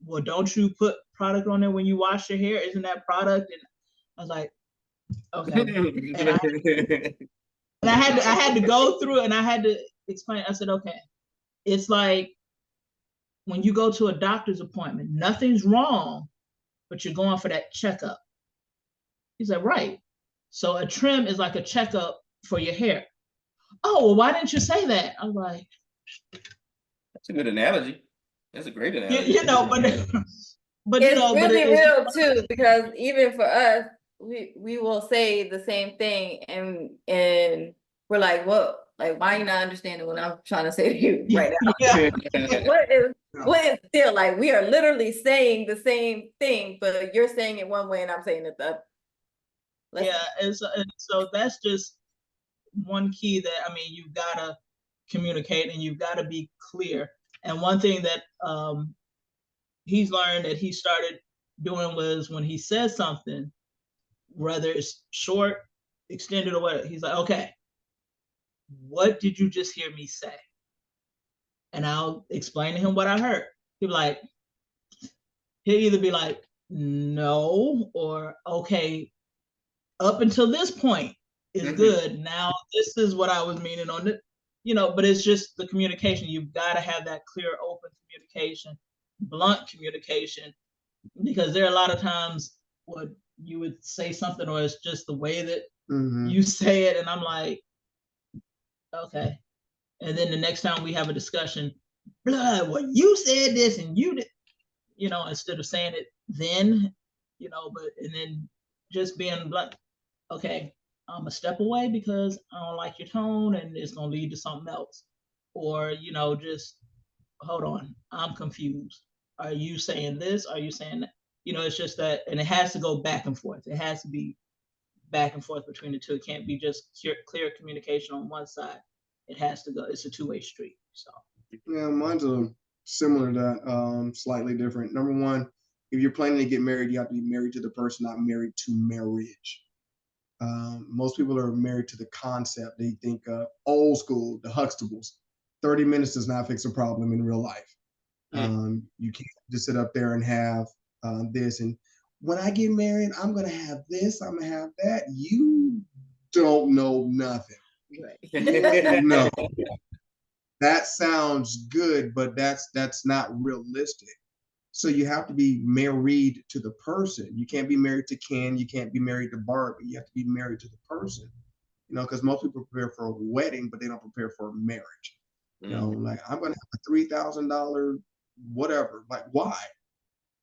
[SPEAKER 3] well, don't you put product on there when you wash your hair? Isn't that product? And I was like, okay. And I had to go through and I had to explain. I said, okay, it's like when you go to a doctor's appointment, nothing's wrong, but you're going for that checkup. He said, right. So a trim is like a checkup for your hair. Oh, well, why didn't you say that? I was like,
[SPEAKER 1] that's a good analogy. That's a great analogy.
[SPEAKER 3] you know, but
[SPEAKER 4] It's
[SPEAKER 3] you know,
[SPEAKER 4] really
[SPEAKER 3] but
[SPEAKER 4] real too, because even for us, we will say the same thing, and we're like, "What? Like, why are you not understanding what I'm trying to say to you right now?"
[SPEAKER 3] Yeah.
[SPEAKER 4] What is still like we are literally saying the same thing, but you're saying it one way and I'm saying it the other.
[SPEAKER 3] Yeah, and so that's just one key that, I mean, you've got to communicate and you've got to be clear. And one thing that he's learned that he started doing was when he says something, whether it's short, extended, or whatever, he's like, okay, what did you just hear me say? And I'll explain to him what I heard. He'll either be like, no, or okay, up until this point is good. Now this is what I was meaning on it, you know, but it's just the communication. You've got to have that clear, open communication, blunt communication, because there are a lot of times what you would say something or it's just the way that you say it. And I'm like, okay. And then the next time we have a discussion, well, you said this and you did, you know, instead of saying it then, you know, but, and then just being blunt, okay, I'm a step away because I don't like your tone and it's going to lead to something else. Or, you know, just hold on, I'm confused. Are you saying this? Are you saying that? You know, it's just that, and it has to go back and forth. It has to be back and forth between the two. It can't be just clear communication on one side. It has to go, it's a two-way street. So,
[SPEAKER 2] yeah, mine's similar to that, slightly different. Number one, if you're planning to get married, you have to be married to the person, not married to marriage. Most people are married to the concept. They think old school, the Huxtables. 30 minutes does not fix a problem in real life. You can't just sit up there and have this. And when I get married, I'm going to have this, I'm going to have that. You don't know nothing.
[SPEAKER 4] Right.
[SPEAKER 2] No. That sounds good, but that's not realistic. So you have to be married to the person. You can't be married to Ken. You can't be married to Barbie. You have to be married to the person. You know, because most people prepare for a wedding, but they don't prepare for a marriage. You know, like I'm going to have a $3,000 whatever. Like why?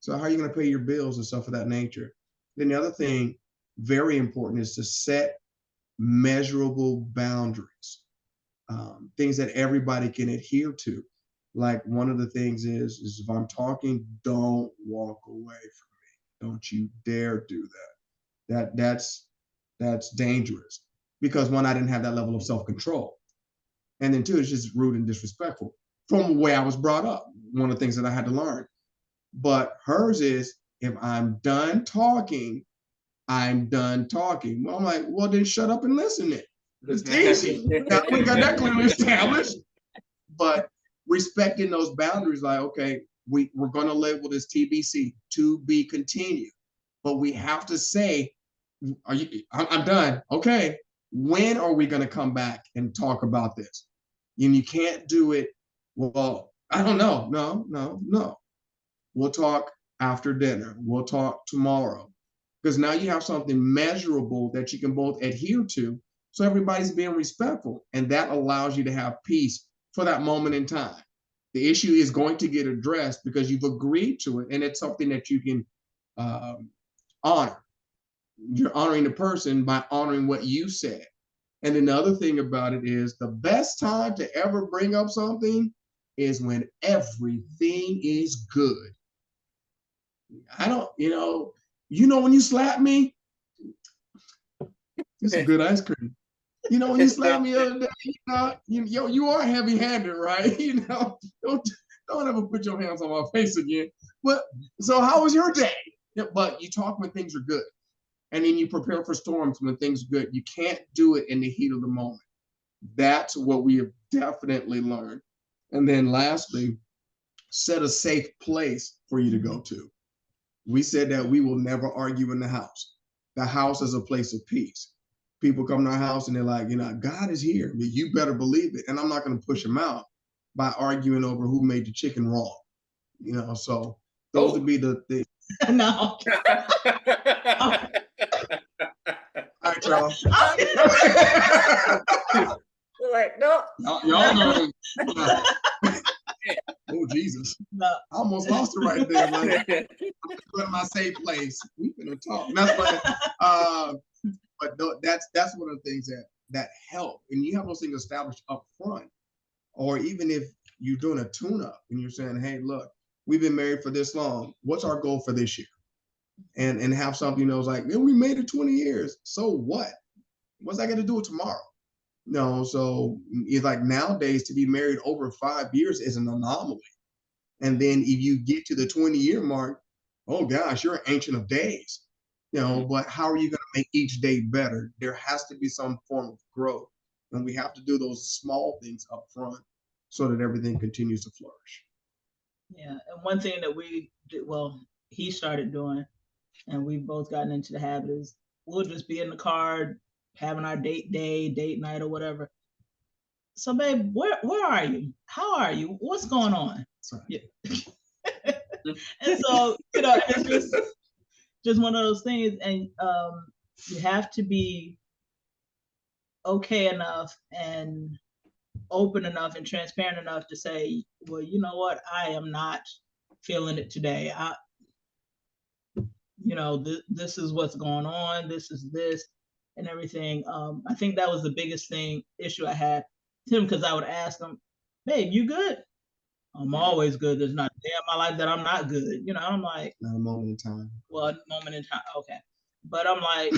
[SPEAKER 2] So how are you going to pay your bills and stuff of that nature? Then the other thing, very important, is to set measurable boundaries. Things that everybody can adhere to. Like one of the things is if I'm talking, don't walk away from me. Don't you dare do that. That's dangerous because one, I didn't have that level of self-control. And then two, it's just rude and disrespectful from the way I was brought up. One of the things that I had to learn. But hers is if I'm done talking, I'm done talking. Well, I'm like, well, then shut up and listen then. It's easy. Now, we got that clearly established. But respecting those boundaries, like, okay, we're going to label this TBC, to be continued. But we have to say, I'm done. Okay, when are we going to come back and talk about this? And you can't do it, well, I don't know. No. We'll talk after dinner. We'll talk tomorrow. Because now you have something measurable that you can both adhere to. So everybody's being respectful. And that allows you to have peace for that moment in time. The issue is going to get addressed because you've agreed to it. And it's something that you can honor. You're honoring the person by honoring what you said. And then the other thing about it is the best time to ever bring up something is when everything is good. I don't, when you slap me, it's some good ice cream. When you slapped me the other day, you are heavy-handed, right? Don't ever put your hands on my face again. But so how was your day? But you talk when things are good. And then you prepare for storms when things are good. You can't do it in the heat of the moment. That's what we have definitely learned. And then lastly, set a safe place for you to go to. We said that we will never argue in the house. The house is a place of peace. People come to our house and they're like, God is here, but you better believe it. And I'm not going to push them out by arguing over who made the chicken wrong. So those would be the things.
[SPEAKER 3] No.
[SPEAKER 2] All right, y'all.
[SPEAKER 4] Like, no.
[SPEAKER 2] Y'all know. Oh, Jesus.
[SPEAKER 3] No.
[SPEAKER 2] I almost lost it right there. Like, I'm in my safe place. We finna talk. That's funny. But that's one of the things that help. And you have those things established up front. Or even if you're doing a tune-up and you're saying, hey, look, we've been married for this long. What's our goal for this year? And have something that's like, we made it 20 years. So what? What's that got to do with tomorrow? No, so it's like nowadays to be married over 5 years is an anomaly. And then if you get to the 20-year mark, oh gosh, you're an ancient of days. But how are you going to make each day better? There has to be some form of growth. And we have to do those small things up front so that everything continues to flourish.
[SPEAKER 3] Yeah. And one thing that we did, he started doing, and we've both gotten into the habit, is we'll just be in the car having our date night or whatever. So babe, where are you? How are you? What's going on?
[SPEAKER 2] Sorry.
[SPEAKER 3] Yeah. And so, it's just one of those things. And you have to be okay enough and open enough and transparent enough to say, well, you know what? I am not feeling it today. This is what's going on. This is this and everything. I think that was the biggest issue I had, Tim, because I would ask him, babe, you good? I'm always good. There's not a day in my life that I'm not good. I'm like,
[SPEAKER 2] not a moment in time.
[SPEAKER 3] Well, a moment in time. Okay. But I'm like,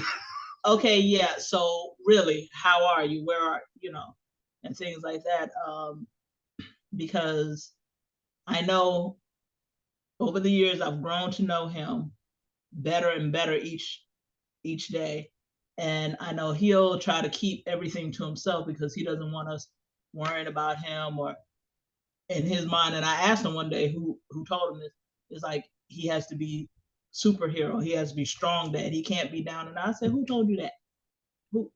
[SPEAKER 3] okay, yeah. So really, how are you? Where are and things like that. Because I know over the years I've grown to know him better and better each day. And I know he'll try to keep everything to himself because he doesn't want us worrying about him or in his mind. And I asked him one day who told him this. It's like he has to be superhero. He has to be strong dad. He can't be down. And I said, who told you that? Who?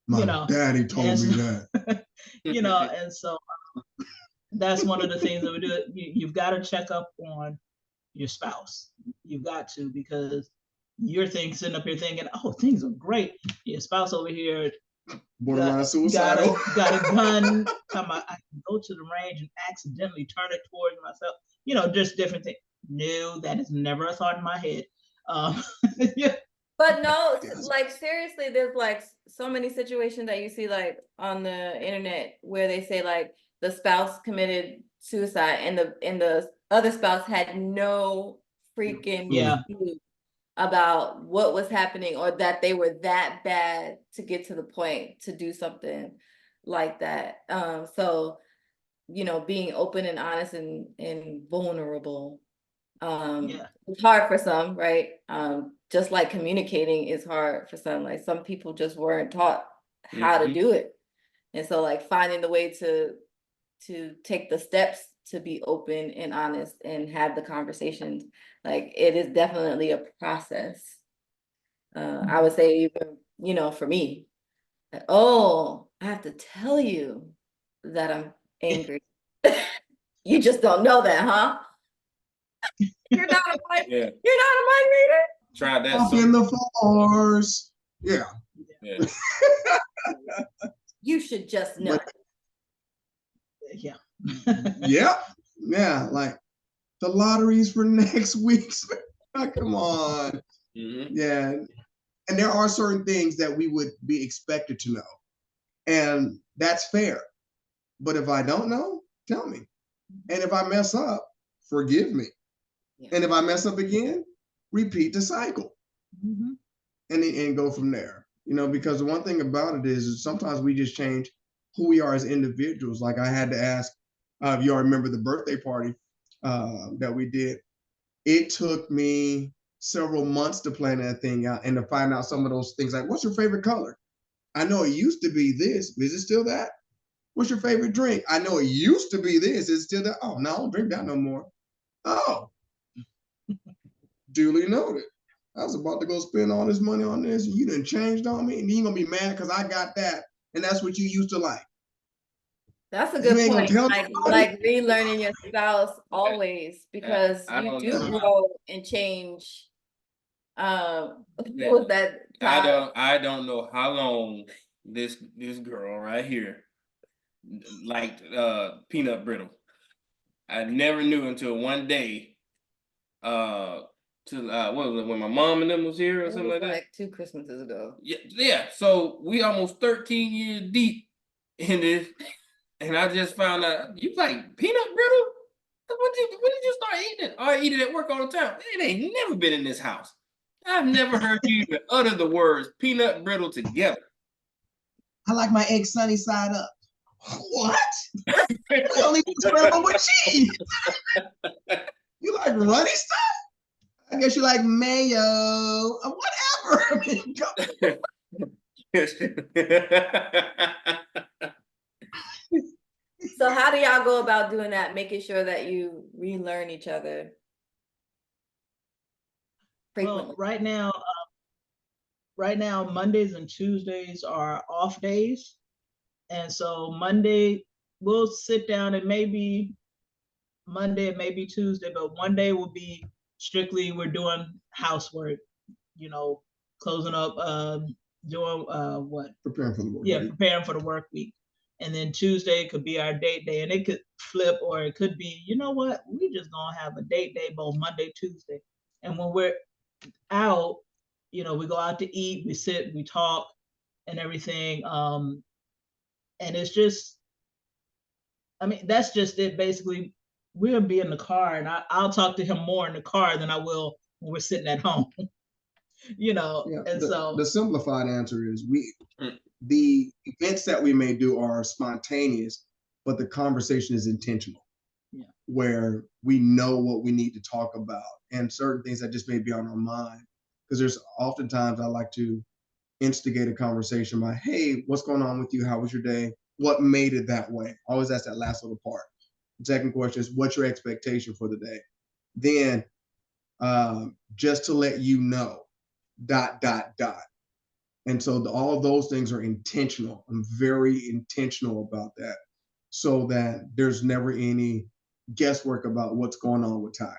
[SPEAKER 2] My daddy told me that.
[SPEAKER 3] And so that's one of the things that we do. You've got to check up on your spouse. You've got to, because you're sitting up here thinking, oh, things are great. Your spouse over here
[SPEAKER 2] borderline suicidal.
[SPEAKER 3] Got a gun. I can go to the range and accidentally turn it towards myself. Just different things. No, that is never a thought in my head. Yeah.
[SPEAKER 4] But no, like seriously, there's like so many situations that you see like on the internet where they say like the spouse committed suicide and the other spouse had no freaking clue about what was happening or that they were that bad to get to the point to do something like that. So, being open and honest and vulnerable. It's hard for some, right? Just like communicating is hard for some. Like some people just weren't taught how to do it. And so like finding the way to take the steps to be open and honest and have the conversations, like it is definitely a process. I would say even, for me, like, oh, I have to tell you that I'm angry. You just don't know that, huh? You're not a mind reader.
[SPEAKER 1] Try that.
[SPEAKER 2] Up in the floors. Yeah.
[SPEAKER 4] You should just know.
[SPEAKER 3] Yeah.
[SPEAKER 2] Yeah. Like the lotteries for next week. Come on. Yeah. And there are certain things that we would be expected to know. And that's fair. But if I don't know, tell me. And if I mess up, forgive me. And if I mess up again, repeat the cycle. And go from there. Because the one thing about it is sometimes we just change who we are as individuals. Like I had to ask, if y'all remember the birthday party that we did. It took me several months to plan that thing out and to find out some of those things. Like, what's your favorite color? I know it used to be this. Is it still that? What's your favorite drink? I know it used to be this. It's still that. Oh, no, I don't drink that no more. Oh, duly noted. I was about to go spend all this money on this, and you done changed on me, and you gonna be mad because I got that, and that's what you used to like.
[SPEAKER 4] That's a
[SPEAKER 2] You
[SPEAKER 4] good
[SPEAKER 2] ain't gonna
[SPEAKER 4] point.
[SPEAKER 2] tell
[SPEAKER 4] Like
[SPEAKER 2] nobody?
[SPEAKER 4] relearning your spouse always, because
[SPEAKER 1] I
[SPEAKER 4] you
[SPEAKER 1] don't
[SPEAKER 4] do
[SPEAKER 1] know.
[SPEAKER 4] grow and change. What was that?
[SPEAKER 1] I don't know how long this girl right here liked peanut brittle. I never knew until one day, what was it, when my mom and them was here or
[SPEAKER 4] It
[SPEAKER 1] something
[SPEAKER 4] was
[SPEAKER 1] like that?
[SPEAKER 4] like 2 Christmases ago.
[SPEAKER 1] Yeah. So we almost 13 years deep in this, and I just found out you like peanut brittle. When did you start eating it? I eat it at work all the time. It ain't never been in this house. I've never heard you even utter the words peanut brittle together.
[SPEAKER 2] I like my egg sunny side up. What? I only put scrambled with cheese. You like runny stuff? I guess you like mayo. Whatever. I mean,
[SPEAKER 4] So how do y'all go about doing that, making sure that you relearn each other frequently?
[SPEAKER 3] Well, right now, Mondays and Tuesdays are off days. And so Monday, we'll sit down, and maybe Monday, it may be Tuesday, but one day will be strictly we're doing housework, closing up, doing what?
[SPEAKER 2] preparing for the work.
[SPEAKER 3] Yeah, preparing for the work week. And then Tuesday could be our date day, and it could flip, or it could be, you know what, we just gonna have a date day both Monday, Tuesday. And when we're out, we go out to eat, we sit, we talk, and everything. And it's just, I mean, that's just it. Basically, we'll be in the car, and I'll talk to him more in the car than I will when we're sitting at home.
[SPEAKER 2] Yeah,
[SPEAKER 3] And so
[SPEAKER 2] the simplified answer is the events that we may do are spontaneous, but the conversation is intentional.
[SPEAKER 3] Yeah.
[SPEAKER 2] Where we know what we need to talk about and certain things that just may be on our mind. Because there's oftentimes I like to instigate a conversation by, hey, what's going on with you? How was your day? What made it that way? Always ask that last little part. The second question is, what's your expectation for the day? Then just to let you know, ... And so all of those things are intentional. I'm very intentional about that, so that there's never any guesswork about what's going on with Ty.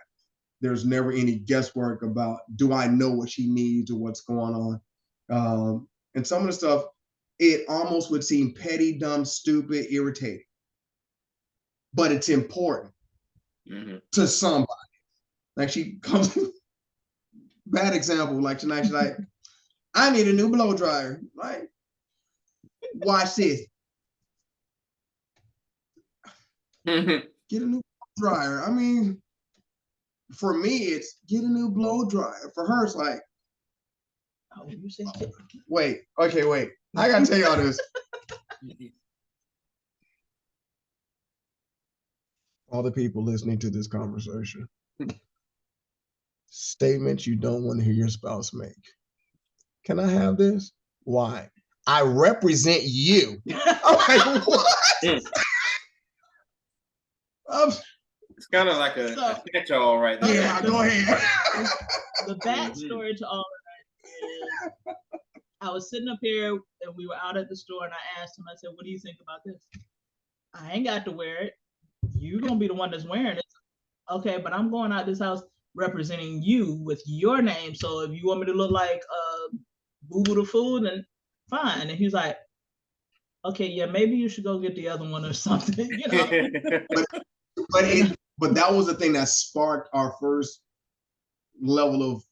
[SPEAKER 2] There's never any guesswork about, do I know what she needs or what's going on? And some of the stuff, it almost would seem petty, dumb, stupid, irritating, but it's important to somebody. Like she comes, bad example, like tonight, she's like, I need a new blow dryer. Like, watch this. Get a new blow dryer. I mean, for me, it's get a new blow dryer. For her, it's like,
[SPEAKER 3] oh, you said
[SPEAKER 2] wait. I gotta tell y'all this. All the people listening to this conversation. Statements you don't want to hear your spouse make. Can I have this? Why? I represent you. I'm like, what?
[SPEAKER 1] It's kind of like a catch-all right there.
[SPEAKER 2] Yeah, go ahead.
[SPEAKER 3] The backstory to all of that is, I was sitting up here and we were out at the store, and I asked him, I said, what do you think about this? I ain't got to wear it. You're going to be the one that's wearing it. Okay, but I'm going out this house representing you with your name. So if you want me to look like Boo-Boo the Fool, then fine. And he's like, okay, yeah, maybe you should go get the other one or something,
[SPEAKER 2] But that was the thing that sparked our first level of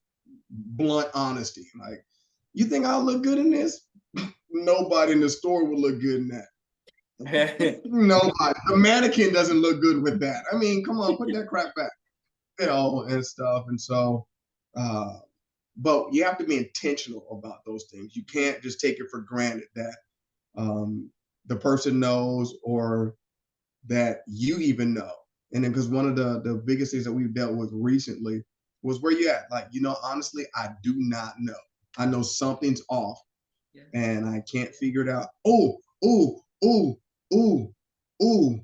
[SPEAKER 2] blunt honesty. Like, you think I'll look good in this? Nobody in the store would look good in that. Nobody. The mannequin doesn't look good with that. I mean, come on, put that crap back, and stuff. And so, but you have to be intentional about those things. You can't just take it for granted that the person knows, or that you even know. And then, because one of the biggest things that we've dealt with recently was, where you at? Like, honestly, I do not know. I know something's off, and I can't figure it out. Oh, ooh, ooh,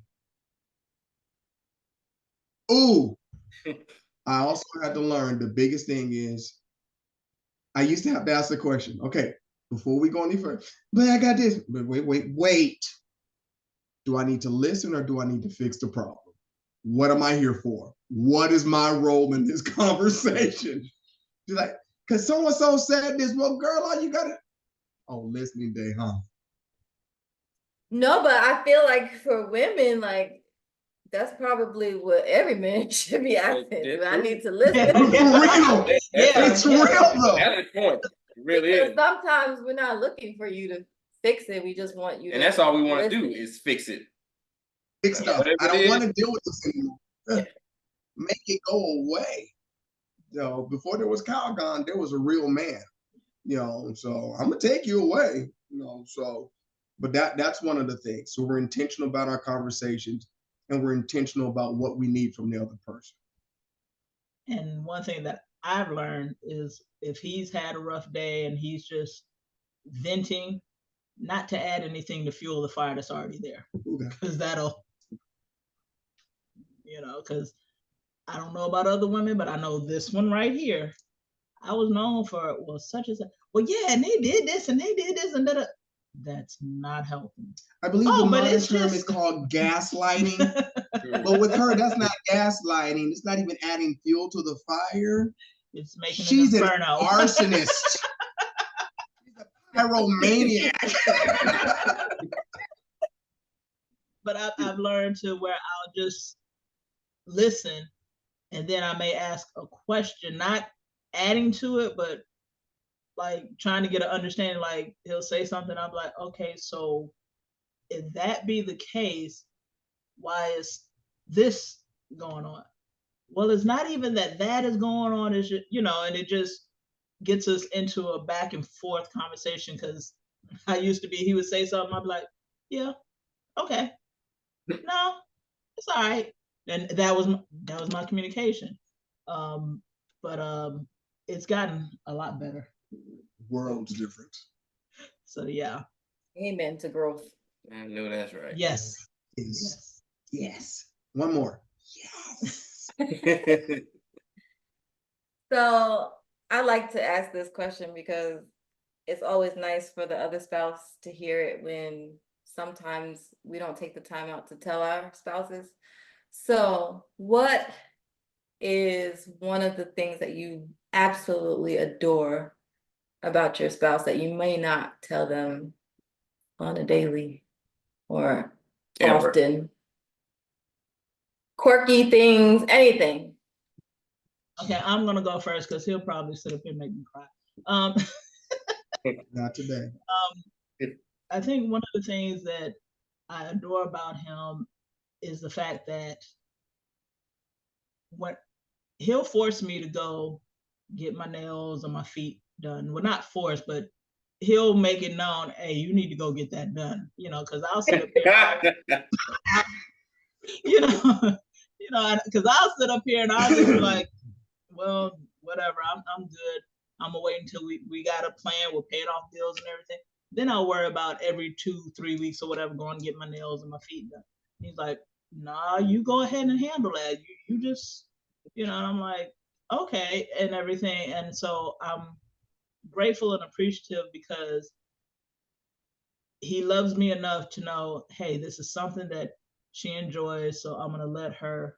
[SPEAKER 2] ooh. I also had to learn the biggest thing is I used to have to ask the question, okay, before we go any further, but I got this, but wait. Do I need to listen or do I need to fix the problem? What am I here for? What is my role in this conversation? She's like, because so-and-so said this. Well, girl, all you got to, oh, listening day, huh?
[SPEAKER 4] No, but I feel like for women, like that's probably what every man should be asking. Do I need to listen?
[SPEAKER 2] For real. It's real though.
[SPEAKER 1] That's the point. It really
[SPEAKER 4] Because
[SPEAKER 1] is.
[SPEAKER 4] sometimes we're not looking for you to fix it. We just want you
[SPEAKER 1] And
[SPEAKER 4] to
[SPEAKER 1] that's all we want to do
[SPEAKER 4] listen.
[SPEAKER 1] is fix it.
[SPEAKER 2] Fix stuff.
[SPEAKER 1] Whatever
[SPEAKER 2] I
[SPEAKER 1] it
[SPEAKER 2] don't
[SPEAKER 1] is.
[SPEAKER 2] want to deal with this anymore. Make it go away. You know, before there was Calgon, there was a real man. You know, so I'm gonna take you away. You know, so but that's one of the things. So we're intentional about our conversations and we're intentional about what we need from the other person.
[SPEAKER 3] And one thing that I've learned is if he's had a rough day and he's just venting, not to add anything to fuel the fire that's already there.
[SPEAKER 2] Okay.
[SPEAKER 3] Because that'll, you know, because I don't know about other women, but I know this one right here. I was known for, well, such as, well, yeah, and they did this and they did this and that. That's not helping.
[SPEAKER 2] I believe
[SPEAKER 3] Oh,
[SPEAKER 2] the
[SPEAKER 3] but
[SPEAKER 2] modern
[SPEAKER 3] it's
[SPEAKER 2] term
[SPEAKER 3] just-
[SPEAKER 2] is called gaslighting. But with her, that's not gaslighting. It's not even adding fuel to the fire.
[SPEAKER 3] It's making
[SPEAKER 2] She's
[SPEAKER 3] an
[SPEAKER 2] an
[SPEAKER 3] inferno.
[SPEAKER 2] arsonist. She's a pyromaniac.
[SPEAKER 3] But I've learned to where I'll just listen and then I may ask a question, not adding to it, but like trying to get an understanding. Like he'll say something, I'm like, okay, so if that be the case, why is this going on? Well, it's not even that is going on, is, you know, and it just gets us into a back and forth conversation. Because I used to be, he would say something, I'd be like, yeah, okay, no, it's all right, and that was my communication. But it's gotten a lot better.
[SPEAKER 2] World's different.
[SPEAKER 3] So yeah.
[SPEAKER 4] Amen to growth.
[SPEAKER 1] I know that's right.
[SPEAKER 3] Yes.
[SPEAKER 2] Yes. Yes. One more. Yes.
[SPEAKER 4] So I like to ask this question because it's always nice for the other spouse to hear it when sometimes we don't take the time out to tell our spouses. So what is one of the things that you absolutely adore about your spouse that you may not tell them on a daily or
[SPEAKER 1] Ever.
[SPEAKER 4] often? Quirky things, anything.
[SPEAKER 3] Okay, I'm gonna go first because he'll probably sit up here and make me cry.
[SPEAKER 2] Not today.
[SPEAKER 3] I think one of the things that I adore about him is the fact that when he'll force me to go get my nails or my feet done. Well, not force, but he'll make it known, hey, you need to go get that done. You know, because I'll sit up here, you know, because I'll sit up here and I'll just be like, well, whatever, I'm good. I'm gonna wait until we got a plan, we're paying off bills and everything. Then I'll worry about every 2-3 weeks or whatever, going to get my nails and my feet done. He's like, nah, you go ahead and handle that. You just, you know, and I'm like, okay, and everything. And so I'm grateful and appreciative because he loves me enough to know, hey, this is something that she enjoys, so I'm gonna let her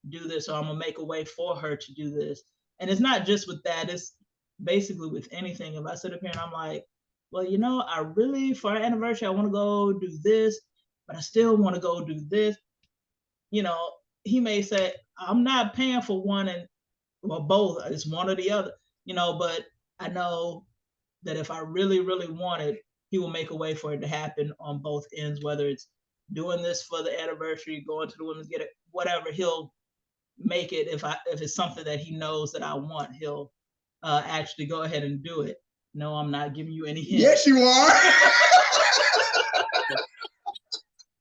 [SPEAKER 3] do this, or I'm gonna make a way for her to do this. And it's not just with that, it's basically with anything. If I sit up here and I'm like, well, you know, I really, for our anniversary, I want to go do this, but I still want to go do this. You know, he may say, I'm not paying for one and well, both, it's one or the other, you know, but I know that if I really, really want it, he will make a way for it to happen on both ends, whether it's doing this for the anniversary, going to the women's get it, whatever, he'll make it. If it's something that he knows that I want, he'll actually go ahead and do it. No, I'm not giving you any hints.
[SPEAKER 2] Yes, you are.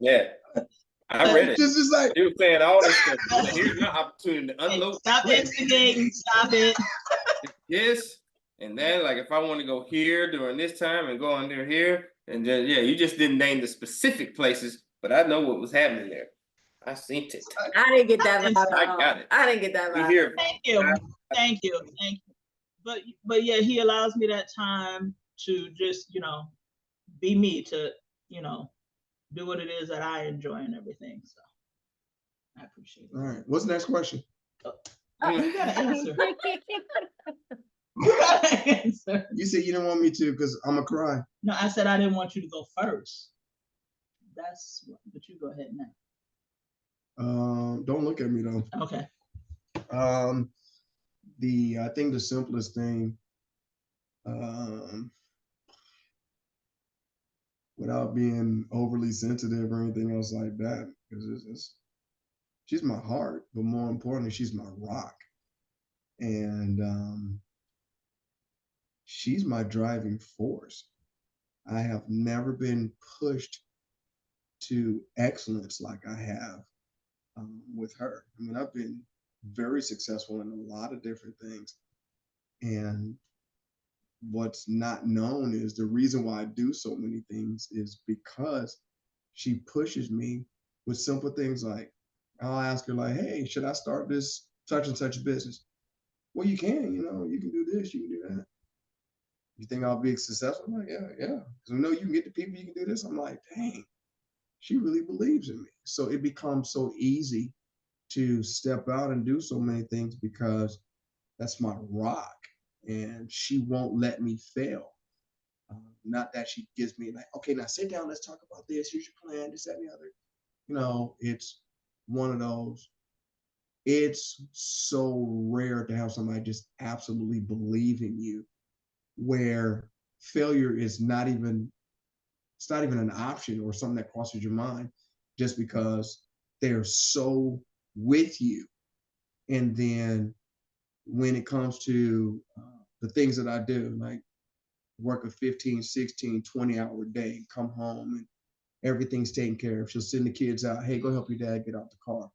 [SPEAKER 1] Yeah. I read it.
[SPEAKER 2] Just like
[SPEAKER 1] You were saying all this stuff. Here's my opportunity to unload.
[SPEAKER 3] Stop instigating. Stop it.
[SPEAKER 1] Yes. And then, like, if I want to go here during this time and go under here, and then, yeah, you just didn't name the specific places, but I know what was happening there. I seen it.
[SPEAKER 4] I didn't get that vibe.
[SPEAKER 1] I got it.
[SPEAKER 4] I didn't get that
[SPEAKER 1] We
[SPEAKER 4] vibe.
[SPEAKER 1] hear.
[SPEAKER 3] Thank you. Thank you. Thank you. But yeah, he allows me that time to just, be me, to, do what it is that I enjoy and everything. So I appreciate it.
[SPEAKER 2] All right. What's the next question?
[SPEAKER 3] You gotta answer. You gotta answer.
[SPEAKER 2] You said you didn't want me to because I'm gonna cry.
[SPEAKER 3] No, I said I didn't want you to go first. But you go ahead now.
[SPEAKER 2] Don't look at me though.
[SPEAKER 3] Okay.
[SPEAKER 2] I think the simplest thing, without being overly sensitive or anything else like that, because she's my heart, but more importantly, she's my rock, and she's my driving force. I have never been pushed to excellence like I have with her. I mean, I've been very successful in a lot of different things. And what's not known is the reason why I do so many things is because she pushes me with simple things like, I'll ask her like, hey, should I start this such and such business? Well, you can, you can do this, you can do that. You think I'll be successful? I'm like, yeah. Because I know you can get the people, you can do this. I'm like, dang, she really believes in me. So it becomes so easy to step out and do so many things because that's my rock and she won't let me fail. Not that she gives me like, okay, now sit down, let's talk about this. Here's your plan, this, that, and the other. It's one of those. It's so rare to have somebody just absolutely believe in you where failure is not even an option or something that crosses your mind just because they're so with you. And then when it comes to the things that I do, like work a 15, 16, 20-hour day, come home and everything's taken care of. She'll send the kids out. Hey, go help your dad get out the car.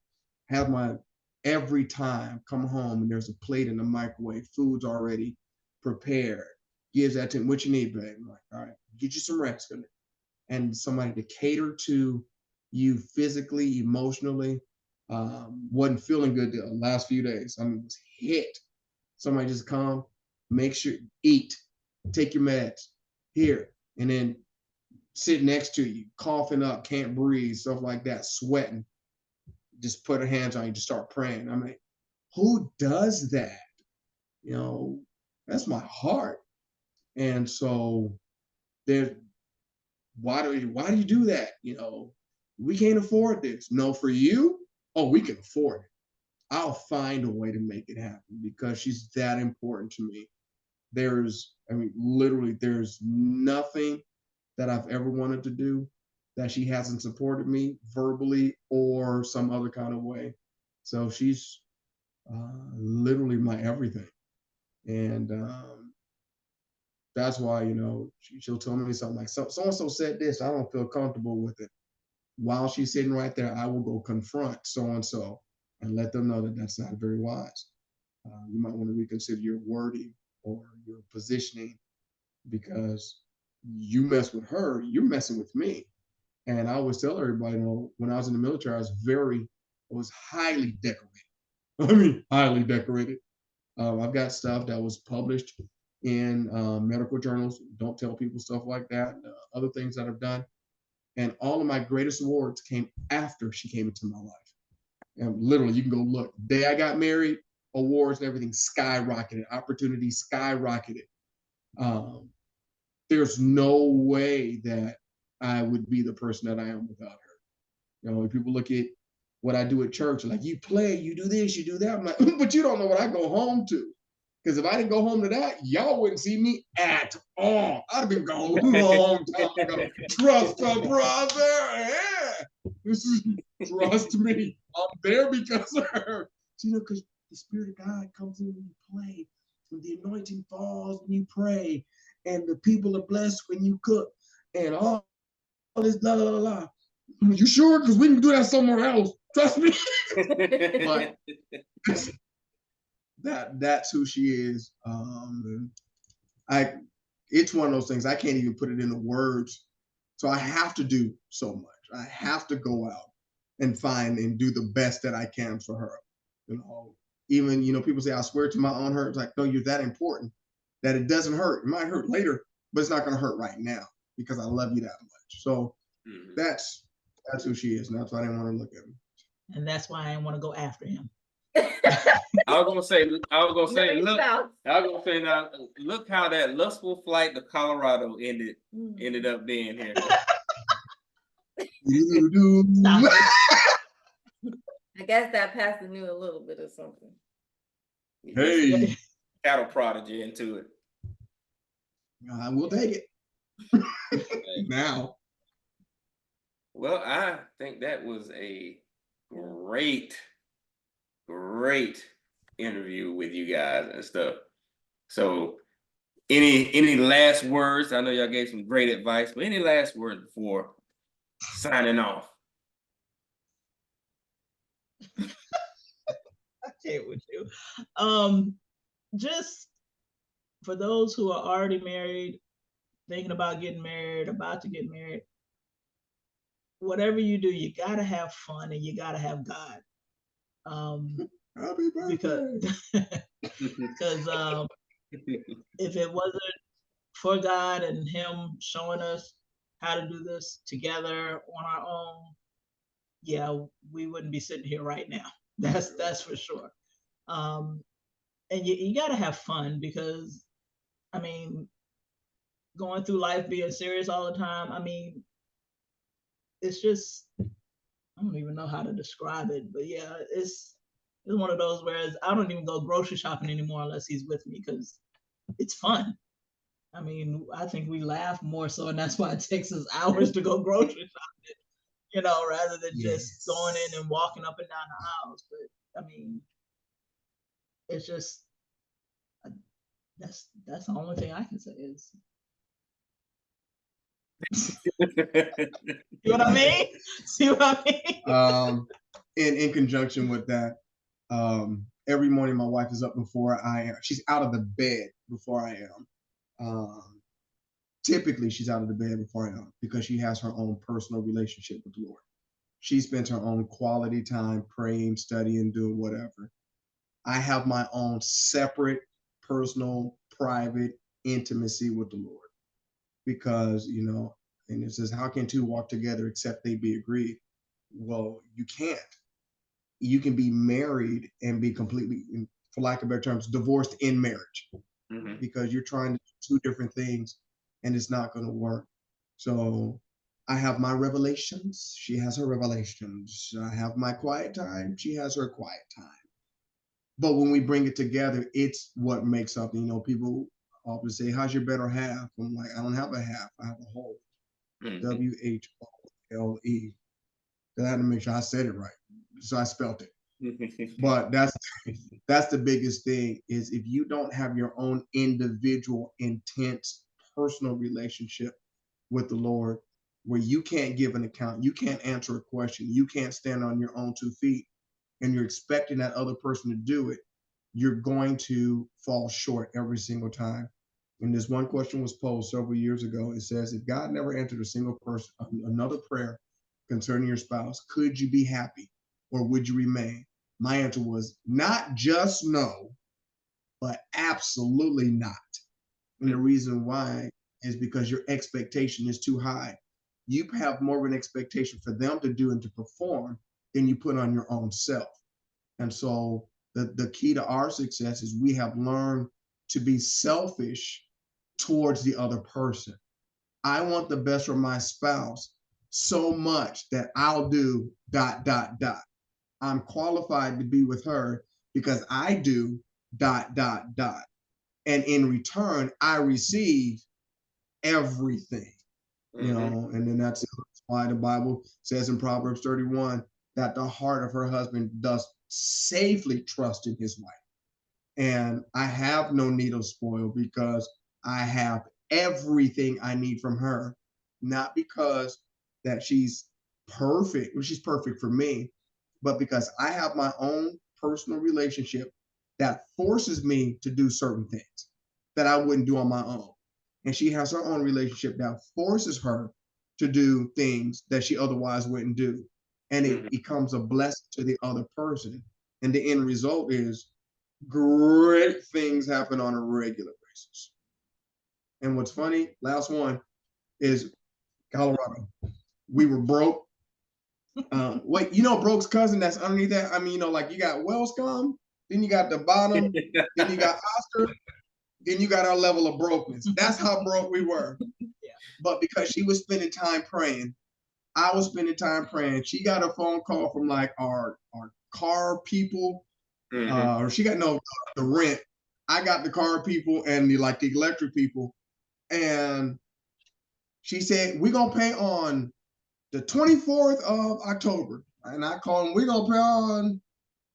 [SPEAKER 2] Every time come home and there's a plate in the microwave, food's already prepared. Gives that to him. What you need, babe? I'm like, all right, get you some rest. And somebody to cater to you physically, emotionally, wasn't feeling good the last few days. I mean, it was hit. Somebody just come, make sure, eat, take your meds here, and then sit next to you, coughing up, can't breathe, stuff like that, sweating. Just put her hands on you, just start praying. I mean, who does that? That's my heart. And so why do you do that? We can't afford this. No, for you, we can afford it. I'll find a way to make it happen because she's that important to me. Literally, there's nothing that I've ever wanted to do that she hasn't supported me verbally or some other kind of way. So she's literally my everything. And that's why, she'll tell me something like, so-and-so said this, I don't feel comfortable with it. While she's sitting right there, I will go confront so-and-so and let them know that that's not very wise. You might want to reconsider your wording or your positioning because you mess with her, you're messing with me. And I always tell everybody, when I was in the military, I was highly decorated. Highly decorated. I've got stuff that was published in medical journals. Don't tell people stuff like that. Other things that I've done. And all of my greatest awards came after she came into my life. And literally, you can go look. The day I got married, awards and everything skyrocketed. Opportunities skyrocketed. There's no way that I would be the person that I am without her. When people look at what I do at church, like, you play, you do this, you do that. I'm like, but you don't know what I go home to. Because if I didn't go home to that, y'all wouldn't see me at all. I'd have been gone a long time ago. Trust a brother. Yeah. Trust me. I'm there because of her. Because the Spirit of God comes in when you play. When the anointing falls when you pray. And the people are blessed when you cook. And all this blah, blah, blah, blah. You sure? Because we can do that somewhere else. Trust me. But that's who she is. It's one of those things I can't even put it into words. So I have to do so much. I have to go out and find and do the best that I can for her. Even, people say, I swear to my own hurt. It's like, no, you're that important that it doesn't hurt. It might hurt later, but it's not going to hurt right now because I love you that much. So that's who she is. And that's why I didn't want to look at him.
[SPEAKER 3] And that's why I didn't want to go after him.
[SPEAKER 1] I was gonna say, now look how that lustful flight to Colorado ended up being here.
[SPEAKER 4] I guess that pastor knew a little bit of something.
[SPEAKER 2] Hey,
[SPEAKER 1] cattle prodigy into it.
[SPEAKER 2] I will take it. Now.
[SPEAKER 1] Well, I think that was a great interview with you guys and stuff. So any last words? I know y'all gave some great advice, but any last words before signing off?
[SPEAKER 3] I can't with you. Just for those who are already married, thinking about getting married, about to get married, whatever you do, you gotta have fun and you gotta have God.
[SPEAKER 2] Happy birthday.
[SPEAKER 3] Because if it wasn't for God and Him showing us how to do this together on our own, yeah, we wouldn't be sitting here right now. That's for sure. And you gotta have fun because, I mean, going through life being serious all the time, I mean, it's just, I don't even know how to describe it, but yeah, it's one of those where I don't even go grocery shopping anymore unless he's with me because it's fun. I mean, I think we laugh more so, and that's why it takes us hours to go grocery shopping, rather than just going in and walking up and down the aisles. But I mean, it's just, that's the only thing I can say is. You know what I mean? See what I mean?
[SPEAKER 2] In conjunction with that, every morning my wife is up before I am. She's out of the bed before I am. Typically, she's out of the bed before I am because she has her own personal relationship with the Lord. She spends her own quality time praying, studying, doing whatever. I have my own separate, personal, private intimacy with the Lord because, and it says, how can two walk together except they be agreed? Well, you can't. You can be married and be completely, for lack of better terms, divorced in marriage because you're trying to do two different things and it's not going to work. So I have my revelations. She has her revelations. I have my quiet time. She has her quiet time. But when we bring it together, it's what makes something. People often say, how's your better half? I'm like, I don't have a half. I have a whole. WHOLE. I had to make sure I said it right. So I spelled it. But that's the biggest thing is if you don't have your own individual, intense, personal relationship with the Lord, where you can't give an account, you can't answer a question, you can't stand on your own 2 feet, and you're expecting that other person to do it, you're going to fall short every single time. And this one question was posed several years ago. It says, if God never answered a single person, another prayer concerning your spouse, could you be happy or would you remain? My answer was not just no, but absolutely not. And the reason why is because your expectation is too high. You have more of an expectation for them to do and to perform than you put on your own self. And so the key to our success is we have learned to be selfish towards the other person. I want the best for my spouse so much that I'll do ... I'm qualified to be with her because I do ... And in return, I receive everything, and then that's why the Bible says in Proverbs 31 that the heart of her husband does safely trust in his wife. And I have no need of spoil because I have everything I need from her, not because that she's perfect, or she's perfect for me, but because I have my own personal relationship that forces me to do certain things that I wouldn't do on my own. And she has her own relationship that forces her to do things that she otherwise wouldn't do. And it
[SPEAKER 1] Mhm.
[SPEAKER 2] becomes a blessing to the other person. And the end result is great things happen on a regular basis. And what's funny, last one is Colorado. We were broke. Wait, you know Broke's cousin that's underneath that? I mean, you know, like you got Wellscom, then you got the bottom, then you got Oscar, then you got our level of brokenness. That's how broke we were.
[SPEAKER 3] Yeah.
[SPEAKER 2] But because she was spending time praying, I was spending time praying. She got a phone call from like our car people,
[SPEAKER 1] Mhm.
[SPEAKER 2] or she got the rent. I got the car people and the electric people, and she said we're gonna pay on the 24th of October, and I called them. We're gonna pay on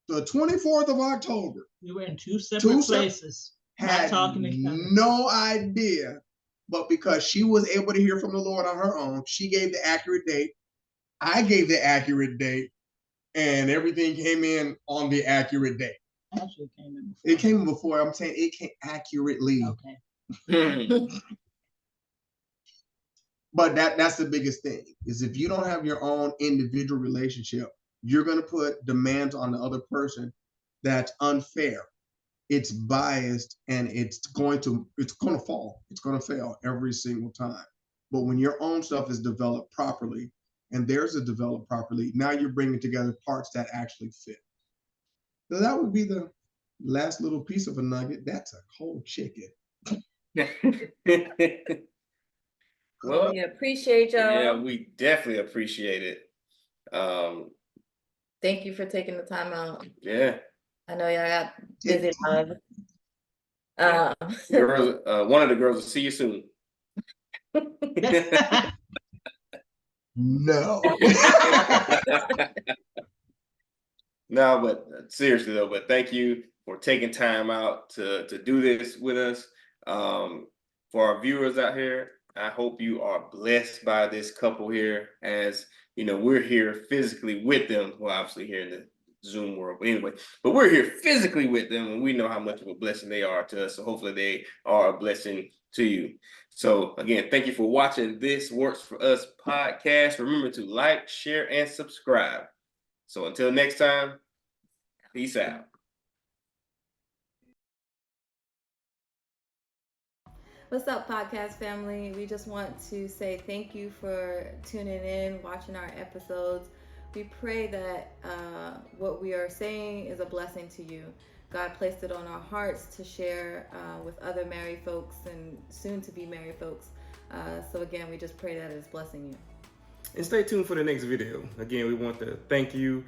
[SPEAKER 2] the 24th of October.
[SPEAKER 3] We were in two separate places, not
[SPEAKER 2] Had
[SPEAKER 3] talking together.
[SPEAKER 2] no idea, but because she was able to hear from the Lord on her own, she gave the accurate date. I gave the accurate date, and everything came in on the accurate date.
[SPEAKER 3] Actually, it came in before.
[SPEAKER 2] It came in before. I'm saying it came accurately.
[SPEAKER 3] Okay.
[SPEAKER 1] Mhm.
[SPEAKER 2] But that's the biggest thing is if you don't have your own individual relationship, you're going to put demands on the other person that's unfair. It's biased and it's going to fall. It's going to fail every single time. But when your own stuff is developed properly and theirs is developed properly, now you're bringing together parts that actually fit. So that would be the last little piece of a nugget. That's a cold chicken.
[SPEAKER 1] Well,
[SPEAKER 4] We appreciate y'all.
[SPEAKER 1] yeah, we definitely appreciate it.
[SPEAKER 4] Thank you for taking the time out.
[SPEAKER 1] Yeah.
[SPEAKER 4] I know y'all got busy lives.
[SPEAKER 1] Girls, one of the girls will see you soon.
[SPEAKER 2] No.
[SPEAKER 1] No, but seriously though, but thank you for taking time out to do this with us. For our viewers out here, I hope you are blessed by this couple here. As you know, we're here physically with them. Well, obviously here in the Zoom world, but anyway, but we're here physically with them, and we know how much of a blessing they are to us. So hopefully, they are a blessing to you. So again, thank you for watching This Works For Us podcast. Remember to like, share, and subscribe. So until next time, peace out.
[SPEAKER 4] What's up, podcast family? We just want to say thank you for tuning in, watching our episodes. We pray that what we are saying is a blessing to you. God placed it on our hearts to share with other married folks and soon to be married folks. So again, we just pray that it's blessing you.
[SPEAKER 1] And stay tuned for the next video. Again, we want to thank you.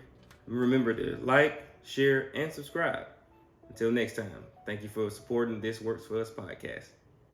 [SPEAKER 1] Remember to like, share, and subscribe. Until next time, thank you for supporting This Works For Us podcast.